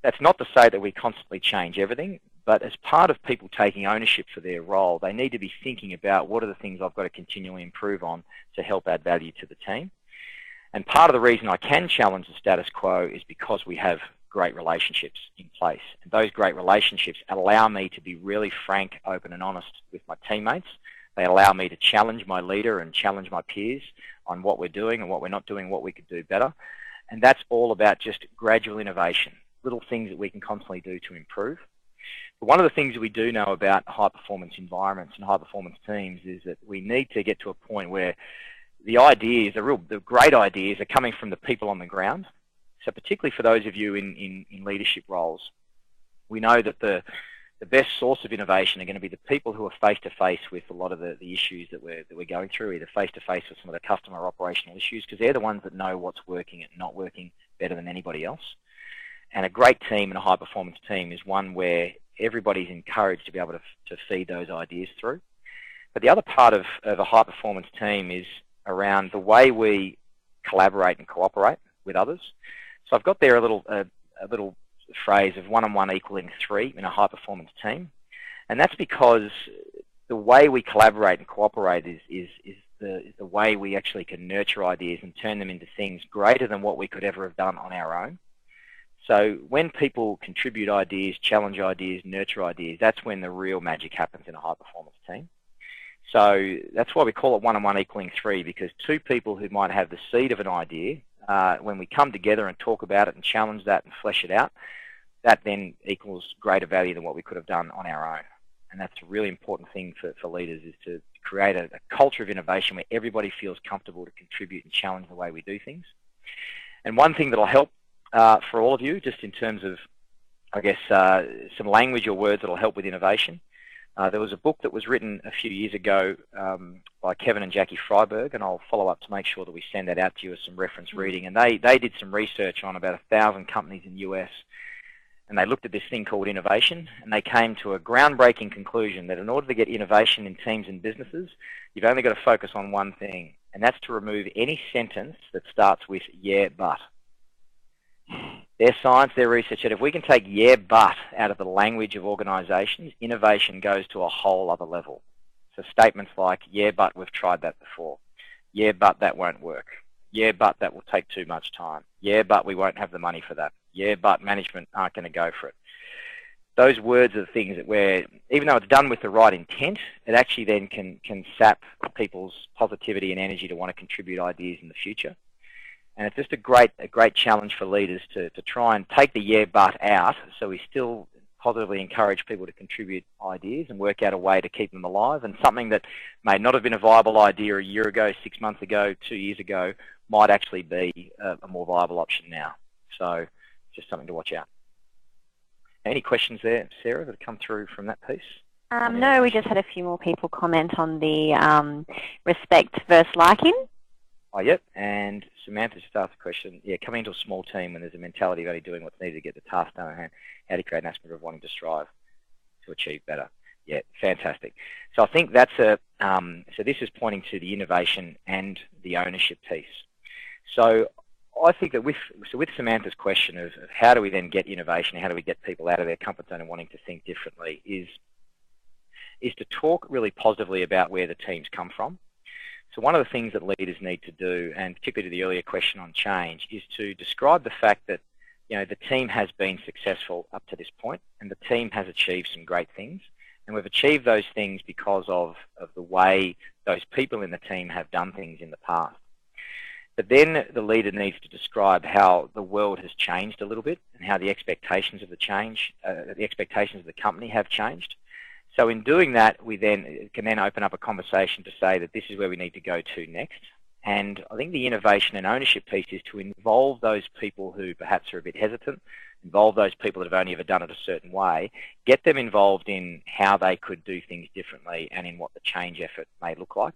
S1: That's not to say that we constantly change everything, but as part of people taking ownership for their role, they need to be thinking about what are the things I've got to continually improve on to help add value to the team. And part of the reason I can challenge the status quo is because we have great relationships in place. And those great relationships allow me to be really frank, open and honest with my teammates. They allow me to challenge my leader and challenge my peers on what we're doing and what we're not doing, what we could do better. And that's all about just gradual innovation, little things that we can constantly do to improve. But one of the things that we do know about high-performance environments and high-performance teams is that we need to get to a point where the ideas, the great ideas, are coming from the people on the ground. So particularly for those of you in leadership roles, we know that the best source of innovation are going to be the people who are face-to-face with a lot of the issues that we're going through, either face-to-face with some of the customer operational issues, because they're the ones that know what's working and not working better than anybody else. And a great team and a high-performance team is one where everybody's encouraged to be able to feed those ideas through. But the other part of a high-performance team is around the way we collaborate and cooperate with others. So I've got there a little phrase of 1 and 1 equaling 3 in a high-performance team. And that's because the way we collaborate and cooperate is the way we actually can nurture ideas and turn them into things greater than what we could ever have done on our own. So when people contribute ideas, challenge ideas, nurture ideas, that's when the real magic happens in a high-performance team. So that's why we call it 1 and 1 equaling 3, because two people who might have the seed of an idea, when we come together and talk about it and challenge that and flesh it out, that then equals greater value than what we could have done on our own. And that's a really important thing for leaders, is to create a culture of innovation where everybody feels comfortable to contribute and challenge the way we do things. And one thing that will help for all of you, just in terms of, I guess, some language or words that will help with innovation. There was a book that was written a few years ago by Kevin and Jackie Freiberg, and I'll follow up to make sure that we send that out to you as some reference reading. And they did some research on about 1,000 companies in the US, and they looked at this thing called innovation, and they came to a groundbreaking conclusion that in order to get innovation in teams and businesses, you've only got to focus on one thing, and that's to remove any sentence that starts with "yeah, but." Their science, their research said if we can take "yeah, but" out of the language of organisations, innovation goes to a whole other level. So statements like, "yeah, but we've tried that before. Yeah, but that won't work. Yeah, but that will take too much time. Yeah, but we won't have the money for that. Yeah, but management aren't going to go for it." Those words are the things that where, even though it's done with the right intent, it actually then can sap people's positivity and energy to want to contribute ideas in the future. And it's just a great challenge for leaders to try and take the "yeah, but" out, so we still positively encourage people to contribute ideas and work out a way to keep them alive. And something that may not have been a viable idea a year ago, 6 months ago, 2 years ago, might actually be a more viable option now. So just something to watch out. Any questions there, Sarah, that have come through from that piece?
S2: No, we just had a few more people comment on the respect versus liking.
S1: Oh, yep. And Samantha just asked a question. Yeah, coming into a small team when there's a mentality of only doing what's needed to get the task done at hand, how do you create an aspect of wanting to strive to achieve better? Yeah, fantastic. So I think that's so this is pointing to the innovation and the ownership piece. So I think that with Samantha's question of how do we then get innovation, how do we get people out of their comfort zone and wanting to think differently, is to talk really positively about where the teams come from. So one of the things that leaders need to do, and particularly to the earlier question on change, is to describe the fact that the team has been successful up to this point, and the team has achieved some great things. And we've achieved those things because of the way those people in the team have done things in the past. But then the leader needs to describe how the world has changed a little bit and how the expectations of the expectations of the company have changed. So in doing that, we can open up a conversation to say that this is where we need to go to next. And I think the innovation and ownership piece is to involve those people who perhaps are a bit hesitant, involve those people that have only ever done it a certain way, get them involved in how they could do things differently and in what the change effort may look like.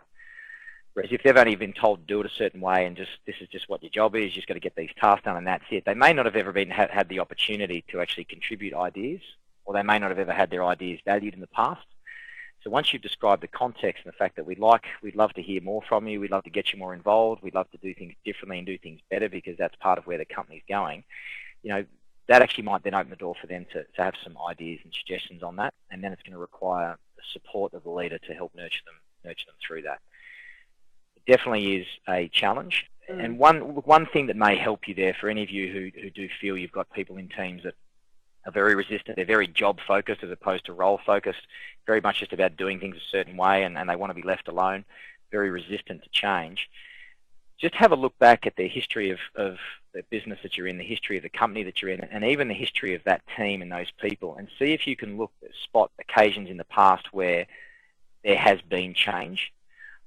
S1: Whereas if they've only been told to do it a certain way and this is just what your job is, you've just got to get these tasks done and that's it, they may not have ever had the opportunity to actually contribute ideas, or they may not have ever had their ideas valued in the past. So once you've described the context and the fact that we'd love to hear more from you, we'd love to get you more involved, we'd love to do things differently and do things better because that's part of where the company's going, that actually might then open the door for them to have some ideas and suggestions on that, and then it's going to require the support of the leader to help nurture them through that. It definitely is a challenge. And one thing that may help you there for any of you who do feel you've got people in teams that are very resistant, they're very job-focused as opposed to role-focused, very much just about doing things a certain way and they want to be left alone, very resistant to change. Just have a look back at the history of the business that you're in, the history of the company that you're in, and even the history of that team and those people, and see if you can spot occasions in the past where there has been change.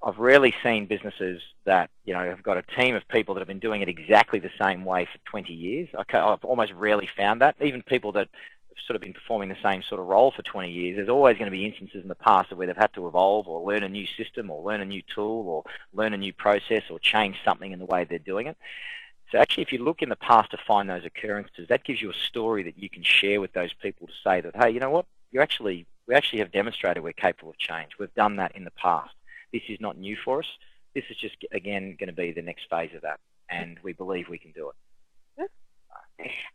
S1: I've rarely seen businesses that have got a team of people that have been doing it exactly the same way for 20 years. I've almost rarely found that. Even people that have sort of been performing the same sort of role for 20 years, there's always going to be instances in the past where they've had to evolve or learn a new system or learn a new tool or learn a new process or change something in the way they're doing it. So actually, if you look in the past to find those occurrences, that gives you a story that you can share with those people to say that, hey, you know what? We actually have demonstrated we're capable of change. We've done that in the past. This is not new for us. This is just, again, going to be the next phase of that, and we believe we can do it.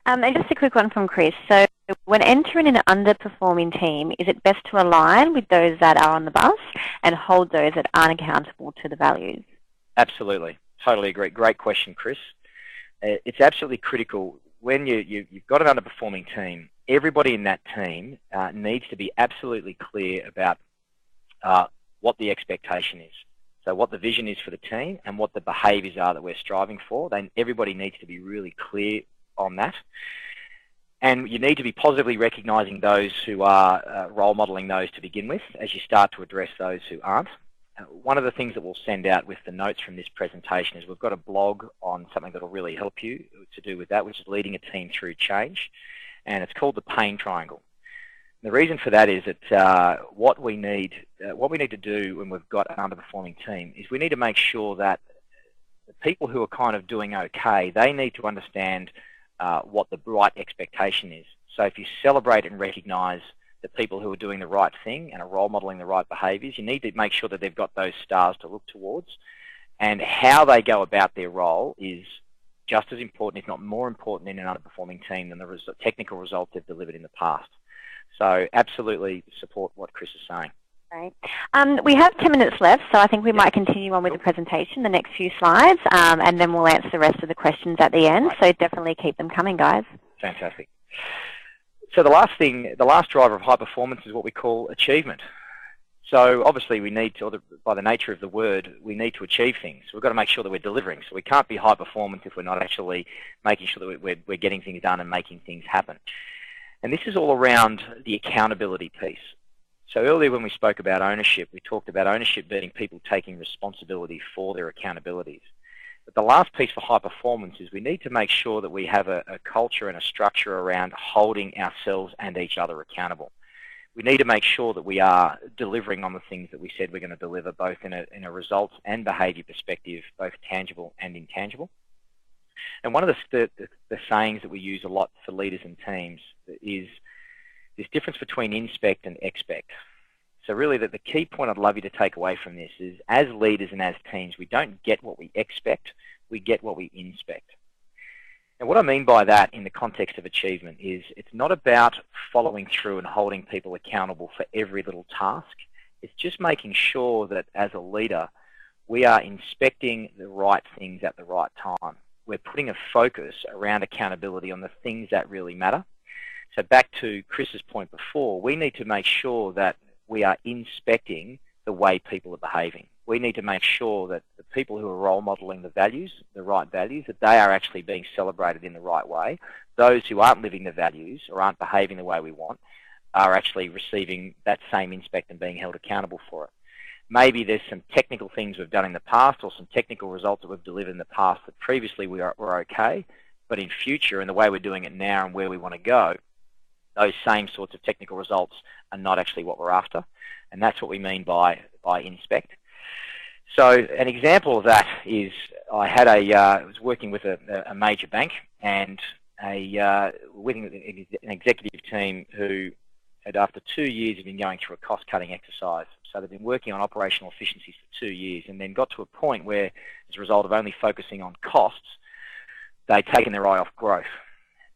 S2: And just a quick one from Chris. So when entering an underperforming team, is it best to align with those that are on the bus and hold those that aren't accountable to the values?
S1: Absolutely. Totally agree. Great question, Chris. It's absolutely critical. When you've got an underperforming team, everybody in that team needs to be absolutely clear about what the expectation is. So what the vision is for the team and what the behaviours are that we're striving for. Everybody needs to be really clear on that. And you need to be positively recognising those who are role modelling those to begin with as you start to address those who aren't. One of the things that we'll send out with the notes from this presentation is we've got a blog on something that will really help you to do with that, which is leading a team through change. And it's called the pain triangle. The reason for that is that what we need to do when we've got an underperforming team is we need to make sure that the people who are kind of doing okay, they need to understand what the right expectation is. So if you celebrate and recognise the people who are doing the right thing and are role modelling the right behaviours, you need to make sure that they've got those stars to look towards. And how they go about their role is just as important, if not more important, in an underperforming team than the technical results they've delivered in the past. So absolutely support what Chris is saying.
S2: Great. We have 10 minutes left, so I think we might continue on with the presentation, the next few slides, and then we'll answer the rest of the questions at the end. So definitely keep them coming, guys.
S1: Fantastic. So the last driver of high performance is what we call achievement. So obviously we need to, by the nature of the word, we need to achieve things. So we've got to make sure that we're delivering. So we can't be high performance if we're not actually making sure that we're getting things done and making things happen. And this is all around the accountability piece. So earlier when we spoke about ownership, we talked about ownership being people taking responsibility for their accountabilities. But the last piece for high performance is we need to make sure that we have a culture and a structure around holding ourselves and each other accountable. We need to make sure that we are delivering on the things that we said we're going to deliver, both in a results and behaviour perspective, both tangible and intangible. And one of the sayings that we use a lot for leaders and teams is this difference between inspect and expect. So really the key point I'd love you to take away from this is, as leaders and as teams, we don't get what we expect, we get what we inspect. And what I mean by that in the context of achievement is it's not about following through and holding people accountable for every little task. It's just making sure that as a leader, we are inspecting the right things at the right time. We're putting a focus around accountability on the things that really matter. So back to Chris's point before, we need to make sure that we are inspecting the way people are behaving. We need to make sure that the people who are role modelling the values, the right values, that they are actually being celebrated in the right way. Those who aren't living the values or aren't behaving the way we want are actually receiving that same inspect and being held accountable for it. Maybe there's some technical things we've done in the past or some technical results that we've delivered in the past that previously were okay, but in future and the way we're doing it now and where we want to go, those same sorts of technical results are not actually what we're after. And that's what we mean by inspect. So an example of that is I was working with a major bank and with an executive team who after 2 years, had been going through a cost-cutting exercise. So they've been working on operational efficiencies for 2 years, and then got to a point where, as a result of only focusing on costs, they'd taken their eye off growth.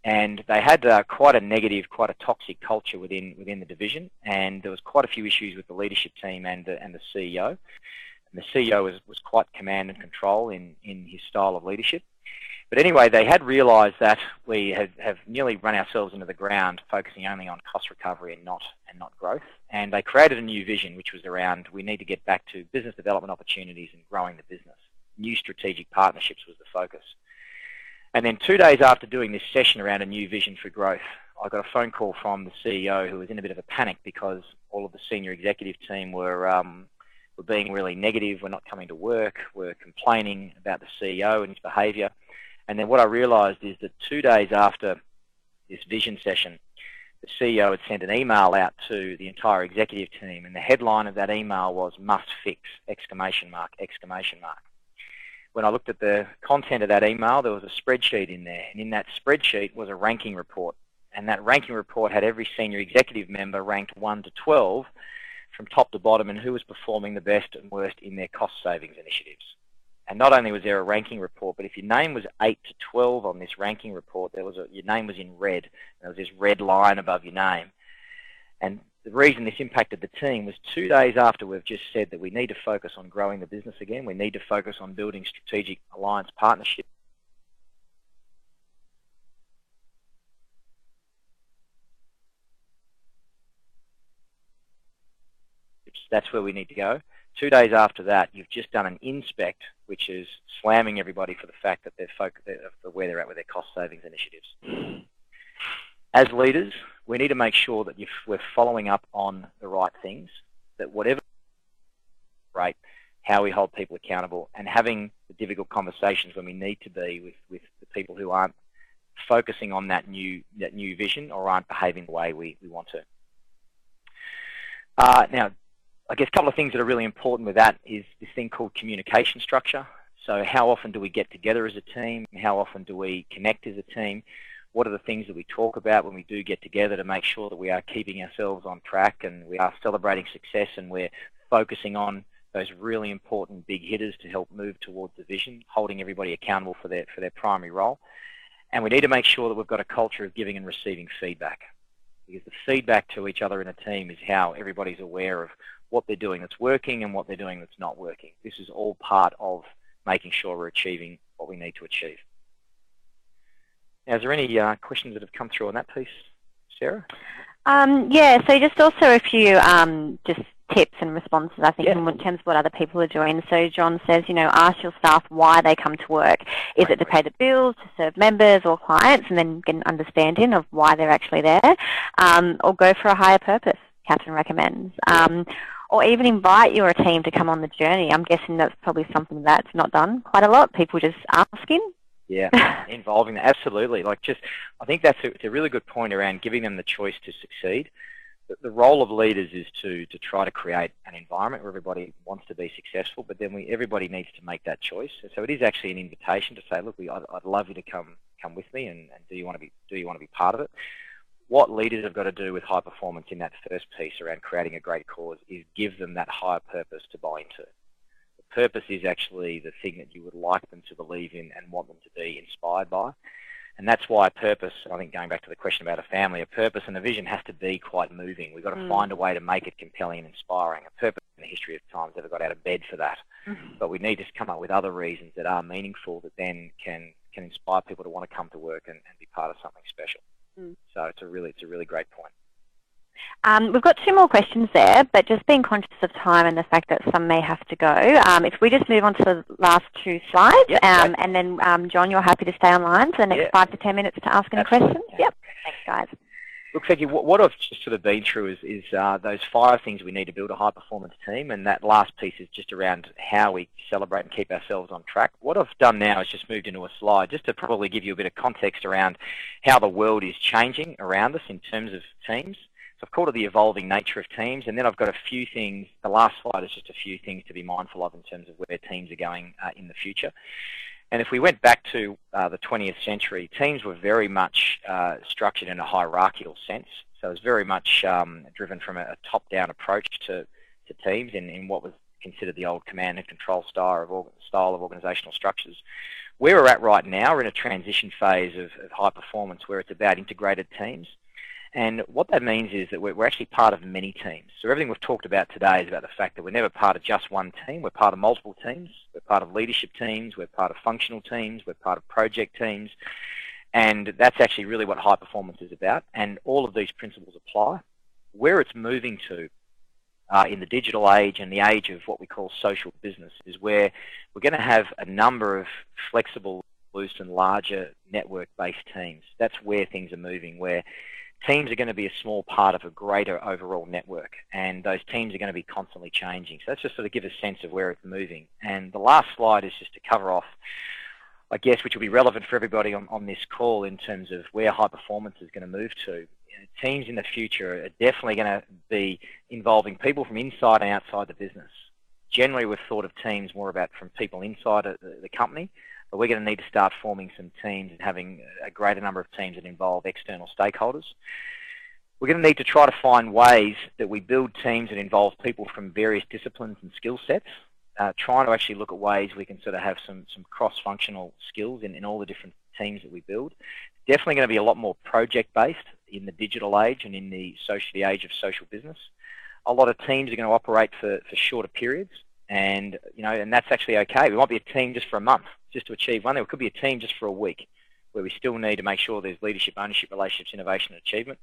S1: And they had quite a negative, quite a toxic culture within the division, and there was quite a few issues with the leadership team and the CEO. And the CEO was quite command and control in his style of leadership. But anyway, they had realised that we have nearly run ourselves into the ground, focusing only on cost recovery and not growth. And they created a new vision, which was around, we need to get back to business development opportunities and growing the business. New strategic partnerships was the focus. And then 2 days after doing this session around a new vision for growth, I got a phone call from the CEO, who was in a bit of a panic because all of the senior executive team were being really negative, were not coming to work, were complaining about the CEO and his behaviour. And then what I realised is that 2 days after this vision session, the CEO had sent an email out to the entire executive team, and the headline of that email was "Must fix!" exclamation mark, exclamation mark. When I looked at the content of that email, there was a spreadsheet in there, and in that spreadsheet was a ranking report. And that ranking report had every senior executive member ranked 1 to 12 from top to bottom, and who was performing the best and worst in their cost savings initiatives. And not only was there a ranking report, but if your name was 8 to 12 on this ranking report, your name was in red. There was this red line above your name. And the reason this impacted the team was 2 days after we've just said that we need to focus on growing the business again, we need to focus on building strategic alliance partnerships. That's where we need to go. 2 days after that, you've just done an inspect, which is slamming everybody for the fact that they're focused where they're at with their cost savings initiatives. As leaders, we need to make sure that we're following up on the right things, that whatever rate, how we hold people accountable, and having the difficult conversations when we need to be with the people who aren't focusing on that new vision or aren't behaving the way we want to. Now, I guess a couple of things that are really important with that is this thing called communication structure. So how often do we get together as a team? How often do we connect as a team? What are the things that we talk about when we do get together to make sure that we are keeping ourselves on track and we are celebrating success and we're focusing on those really important big hitters to help move towards the vision, holding everybody accountable for their primary role. And we need to make sure that we've got a culture of giving and receiving feedback, because the feedback to each other in a team is how everybody's aware of what they're doing that's working and what they're doing that's not working. This is all part of making sure we're achieving what we need to achieve. Now, is there any questions that have come through on that piece, Sarah?
S2: Yeah, so just also a few just tips and responses, I think, in terms of what other people are doing. So John says, ask your staff why they come to work. Is it to pay the bills, to serve members or clients, and then get an understanding of why they're actually there? Or go for a higher purpose, Catherine recommends. Or even invite your team to come on the journey. I'm guessing that's probably something that's not done quite a lot, people just asking.
S1: Yeah, involving them, absolutely. I think that's a really good point around giving them the choice to succeed. The role of leaders is to try to create an environment where everybody wants to be successful, but then everybody needs to make that choice. So it is actually an invitation to say, look, I'd love you to come with me, and do you want to be part of it? What leaders have got to do with high performance in that first piece around creating a great cause is give them that higher purpose to buy into. The purpose is actually the thing that you would like them to believe in and want them to be inspired by. And that's why purpose, I think going back to the question about a family, a purpose and a vision has to be quite moving. We've got to find a way to make it compelling and inspiring. A purpose in the history of time never got out of bed for that. But we need to come up with other reasons that are meaningful that then can inspire people to want to come to work and be part of something special. So it's a really great point.
S2: We've got 2 more questions there, but just being conscious of time and the fact that some may have to go. If we just move on to the last 2 slides, and then John, you're happy to stay online for the next 5 to 10 minutes to ask any questions? Yep. Thanks, guys.
S1: Look, Becky, what I've just sort of been through is those 5 things we need to build a high-performance team, and that last piece is just around how we celebrate and keep ourselves on track. What I've done now is just moved into a slide just to probably give you a bit of context around how the world is changing around us in terms of teams. So I've called it the evolving nature of teams, and then I've got a few things. The last slide is just a few things to be mindful of in terms of where teams are going in the future. And if we went back to the 20th century, teams were very much structured in a hierarchical sense. So it's very much driven from a top-down approach to teams in what was considered the old command and control style of organisational structures. Where we're at right now, we're in a transition phase of high performance where it's about integrated teams. And what that means is that we're actually part of many teams. So everything we've talked about today is about the fact that we're never part of just one team. We're part of multiple teams. We're part of leadership teams. We're part of functional teams. We're part of project teams. And that's actually really what high performance is about. And all of these principles apply. Where it's moving to in the digital age and the age of what we call social business is where we're going to have a number of flexible, loose and larger network-based teams. That's where things are moving, where teams are going to be a small part of a greater overall network, and those teams are going to be constantly changing. So that's just sort of give a sense of where it's moving. And the last slide is just to cover off, I guess, which will be relevant for everybody on this call in terms of where high performance is going to move to. Teams in the future are definitely going to be involving people from inside and outside the business. Generally, we've thought of teams more about from people inside the company, but we're going to need to start forming some teams and having a greater number of teams that involve external stakeholders. We're going to need to try to find ways that we build teams that involve people from various disciplines and skill sets, trying to actually look at ways we can sort of have some cross-functional skills in all the different teams that we build. Definitely going to be a lot more project-based in the digital age and in the age of social business. A lot of teams are going to operate for shorter periods, and and that's actually okay. We might be a team just for a month, just to achieve one. There could be a team just for a week, where we still need to make sure there's leadership, ownership, relationships, innovation, and achievement.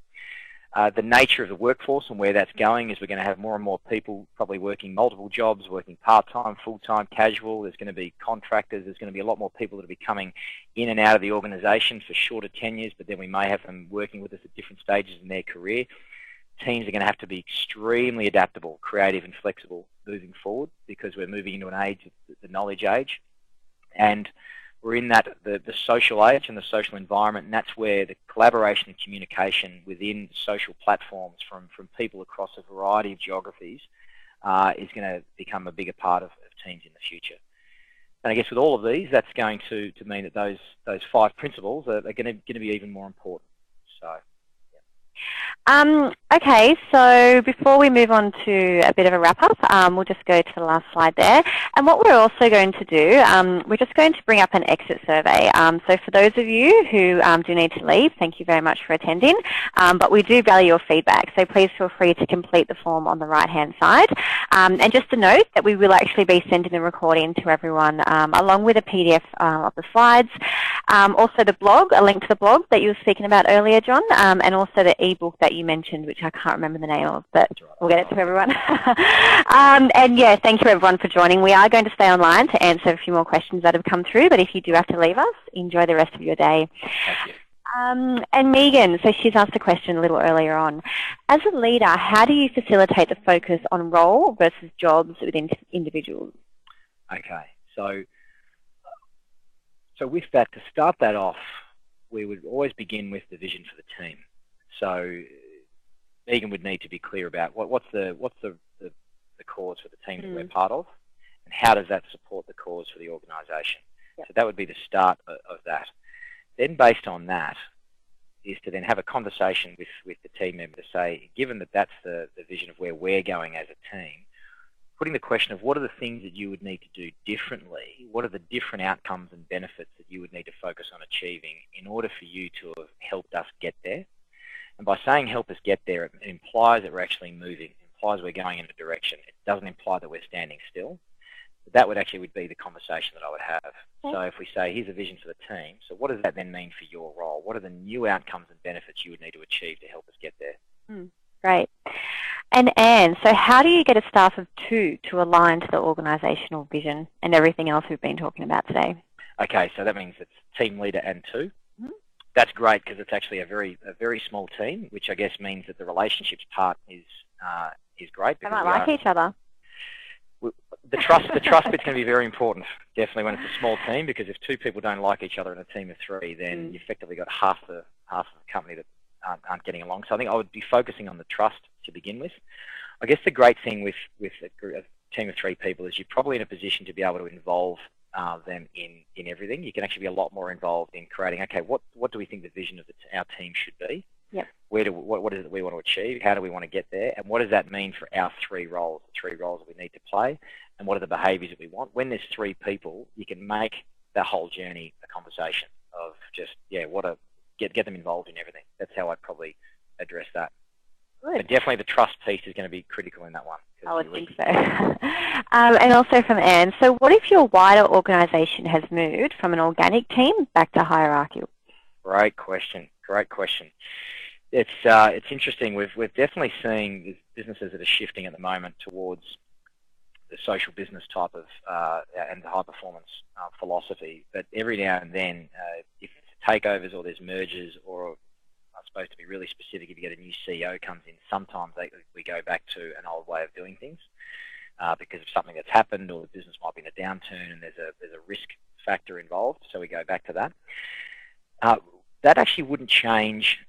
S1: The nature of the workforce and where that's going is we're going to have more and more people probably working multiple jobs, working part-time, full-time, casual. There's going to be contractors. There's going to be a lot more people that are coming in and out of the organisation for shorter tenures, but then we may have them working with us at different stages in their career. Teams are going to have to be extremely adaptable, creative and flexible moving forward because we're moving into an age, the knowledge age. And we're in that the social age and the social environment, and that's where the collaboration and communication within social platforms from people across a variety of geographies is going to become a bigger part of teams in the future. And I guess with all of these, that's going to mean that those 5 principles are going to be even more important. So.
S2: Okay, so before we move on to a bit of a wrap-up, we'll just go to the last slide there. And what we're also going to do, we're just going to bring up an exit survey. So for those of you who do need to leave, thank you very much for attending. But we do value your feedback, so please feel free to complete the form on the right-hand side. And just a note that we will actually be sending the recording to everyone along with a PDF of the slides. Also the blog, a link to the blog that you were speaking about earlier, John, and also the ebook that you mentioned, which I can't remember the name of, but we'll get it to everyone. And yeah, thank you everyone for joining. We are going to stay online to answer a few more questions that have come through, but if you do have to leave us, enjoy the rest of your day.
S1: Thank you.
S2: And Megan, so she's asked a question a little earlier on. As a leader, how do you facilitate the focus on role versus jobs within individuals?
S1: Okay, so with that, to start that off, we would always begin with the vision for the team. So Megan would need to be clear about what's the cause for the team that we're part of, and how does that support the cause for the organisation. Yep. So that would be the start of that. Then based on that is to then have a conversation with the team member to say, given that that's the vision of where we're going as a team, putting the question of what are the things that you would need to do differently, what are the different outcomes and benefits that you would need to focus on achieving in order for you to have helped us get there. And by saying help us get there, it implies that we're actually moving. It implies we're going in a direction. It doesn't imply that we're standing still. But that would be the conversation that I would have. Okay. So if we say, here's a vision for the team, so what does that then mean for your role? What are the new outcomes and benefits you would need to achieve to help us get there?
S2: Great. And Anne, so how do you get a staff of 2 to align to the organisational vision and everything else we've been talking about today? Okay,
S1: so that means it's team leader and 2. That's great because it's actually a very small team, which I guess means that the relationships part is great.
S2: They might like each other.
S1: The trust bit's going to be very important, definitely when it's a small team, because if 2 people don't like each other in a team of 3, then you've effectively got half the company that aren't getting along. So I think I would be focusing on the trust to begin with. I guess the great thing with a team of 3 people is you're probably in a position to be able to involve them in everything. You can actually be a lot more involved in creating, okay, what do we think the vision of our team should be?
S2: Yep.
S1: What is it we want to achieve? How do we want to get there? And what does that mean for our three roles, the three roles that we need to play? And what are the behaviours that we want? When there's three people, you can make the whole journey a conversation of just, get them involved in everything. That's how I'd probably address that.
S2: Good.
S1: But definitely the trust piece is going to be critical in that one.
S2: I would think so. And also from Anne, so what if your wider organisation has moved from an organic team back to hierarchical?
S1: Great question. It's interesting. We're definitely seeing businesses that are shifting at the moment towards the social business type of and the high performance philosophy. But every now and then, if it's takeovers or there's mergers, or I suppose to be really specific, if you get a new CEO comes in, sometimes we go back to an old way of doing things because of something that's happened, or the business might be in a downturn and there's a risk factor involved. So we go back to that. That actually wouldn't change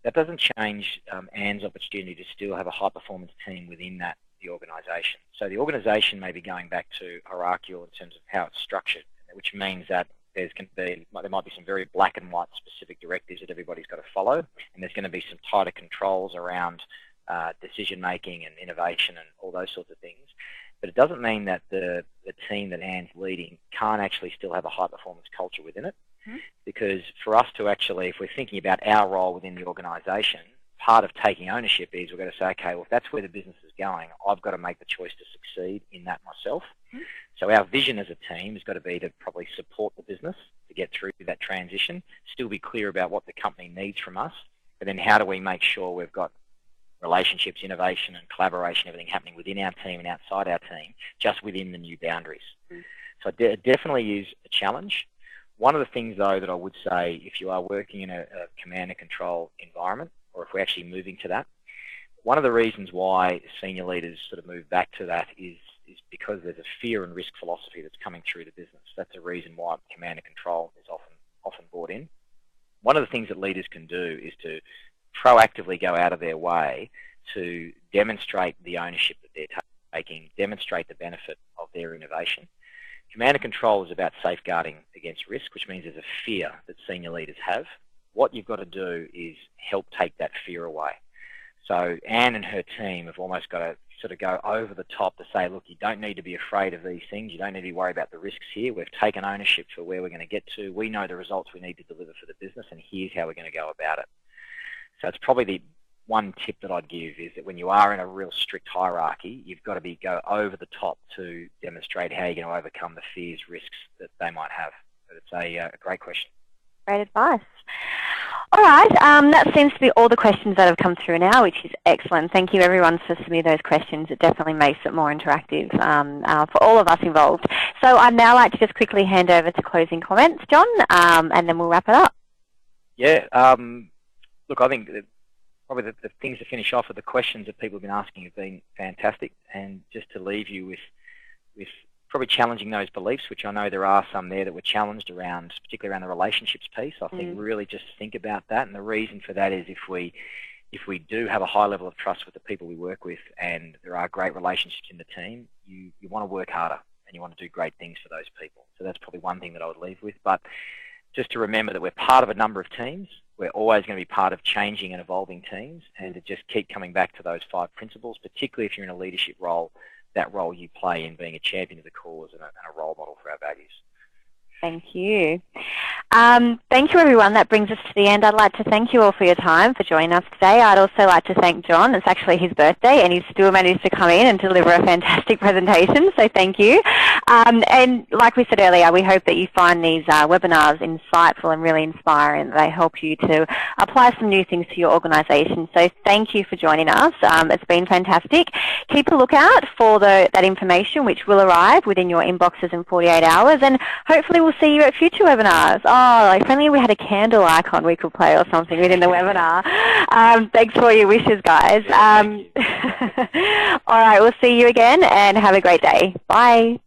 S1: that doesn't change Anne's opportunity to still have a high performance team within the organisation. So the organisation may be going back to hierarchical in terms of how it's structured, which means that there might be some very black and white specific directives that everybody's got to follow, and there's going to be some tighter controls around decision making and innovation and all those sorts of things. But it doesn't mean that the team that Anne's leading can't actually still have a high performance culture within it. Because for us to actually, if we're thinking about our role within the organisation, part of taking ownership is we've got to say, okay, well, if that's where the business is going, I've got to make the choice to succeed in that myself. So our vision as a team has got to be to probably support the business to get through that transition, still be clear about what the company needs from us, but then how do we make sure we've got relationships, innovation and collaboration, everything happening within our team and outside our team, just within the new boundaries. So it definitely is a challenge. One of the things, though, that I would say, if you are working in a command and control environment, or if we're actually moving to that, one of the reasons why senior leaders sort of move back to that is because there's a fear and risk philosophy that's coming through the business. That's a reason why command and control is often brought in. One of the things that leaders can do is to proactively go out of their way to demonstrate the ownership that they're taking, demonstrate the benefit of their innovation. Command and control is about safeguarding against risk, which means there's a fear that senior leaders have. What you've got to do is help take that fear away. So Anne and her team have almost got to sort of go over the top to say, look, you don't need to be afraid of these things. You don't need to be worried about the risks here. We've taken ownership for where we're going to get to. We know the results we need to deliver for the business, and here's how we're going to go about it. So it's probably the one tip that I'd give is that when you are in a real strict hierarchy, you've got to go over the top to demonstrate how you're going to overcome the fears, risks that they might have. But it's a great question.
S2: Great advice. All right, that seems to be all the questions that have come through now, which is excellent. Thank you, everyone, for submitting those questions. It definitely makes it more interactive for all of us involved. So I'd now like to just quickly hand over to closing comments, John, and then we'll wrap it up.
S1: Yeah, look, I think probably the things to finish off are the questions that people have been asking have been fantastic, and just to leave you with probably challenging those beliefs, which I know there are some there that were challenged around, particularly around the relationships piece. I think really just think about that, and the reason for that is if we do have a high level of trust with the people we work with and there are great relationships in the team, you want to work harder and you want to do great things for those people. So that's probably one thing that I would leave with. But just to remember that we're part of a number of teams. We're always going to be part of changing and evolving teams, and to just keep coming back to those 5 principles, particularly if you're in a leadership role, that role you play in being a champion of the cause and a role model for our values.
S2: Thank you. Thank you, everyone. That brings us to the end. I'd like to thank you all for your time, for joining us today. I'd also like to thank John. It's actually his birthday, and he's still managed to come in and deliver a fantastic presentation, so thank you. And like we said earlier, we hope that you find these webinars insightful and really inspiring. They help you to apply some new things to your organisation. So thank you for joining us. It's been fantastic. Keep a lookout for that information, which will arrive within your inboxes in 48 hours, and hopefully we'll see you at future webinars. Oh, if only we had a candle icon we could play or something within the webinar. Thanks for your wishes, guys. All right, we'll see you again and have a great day. Bye.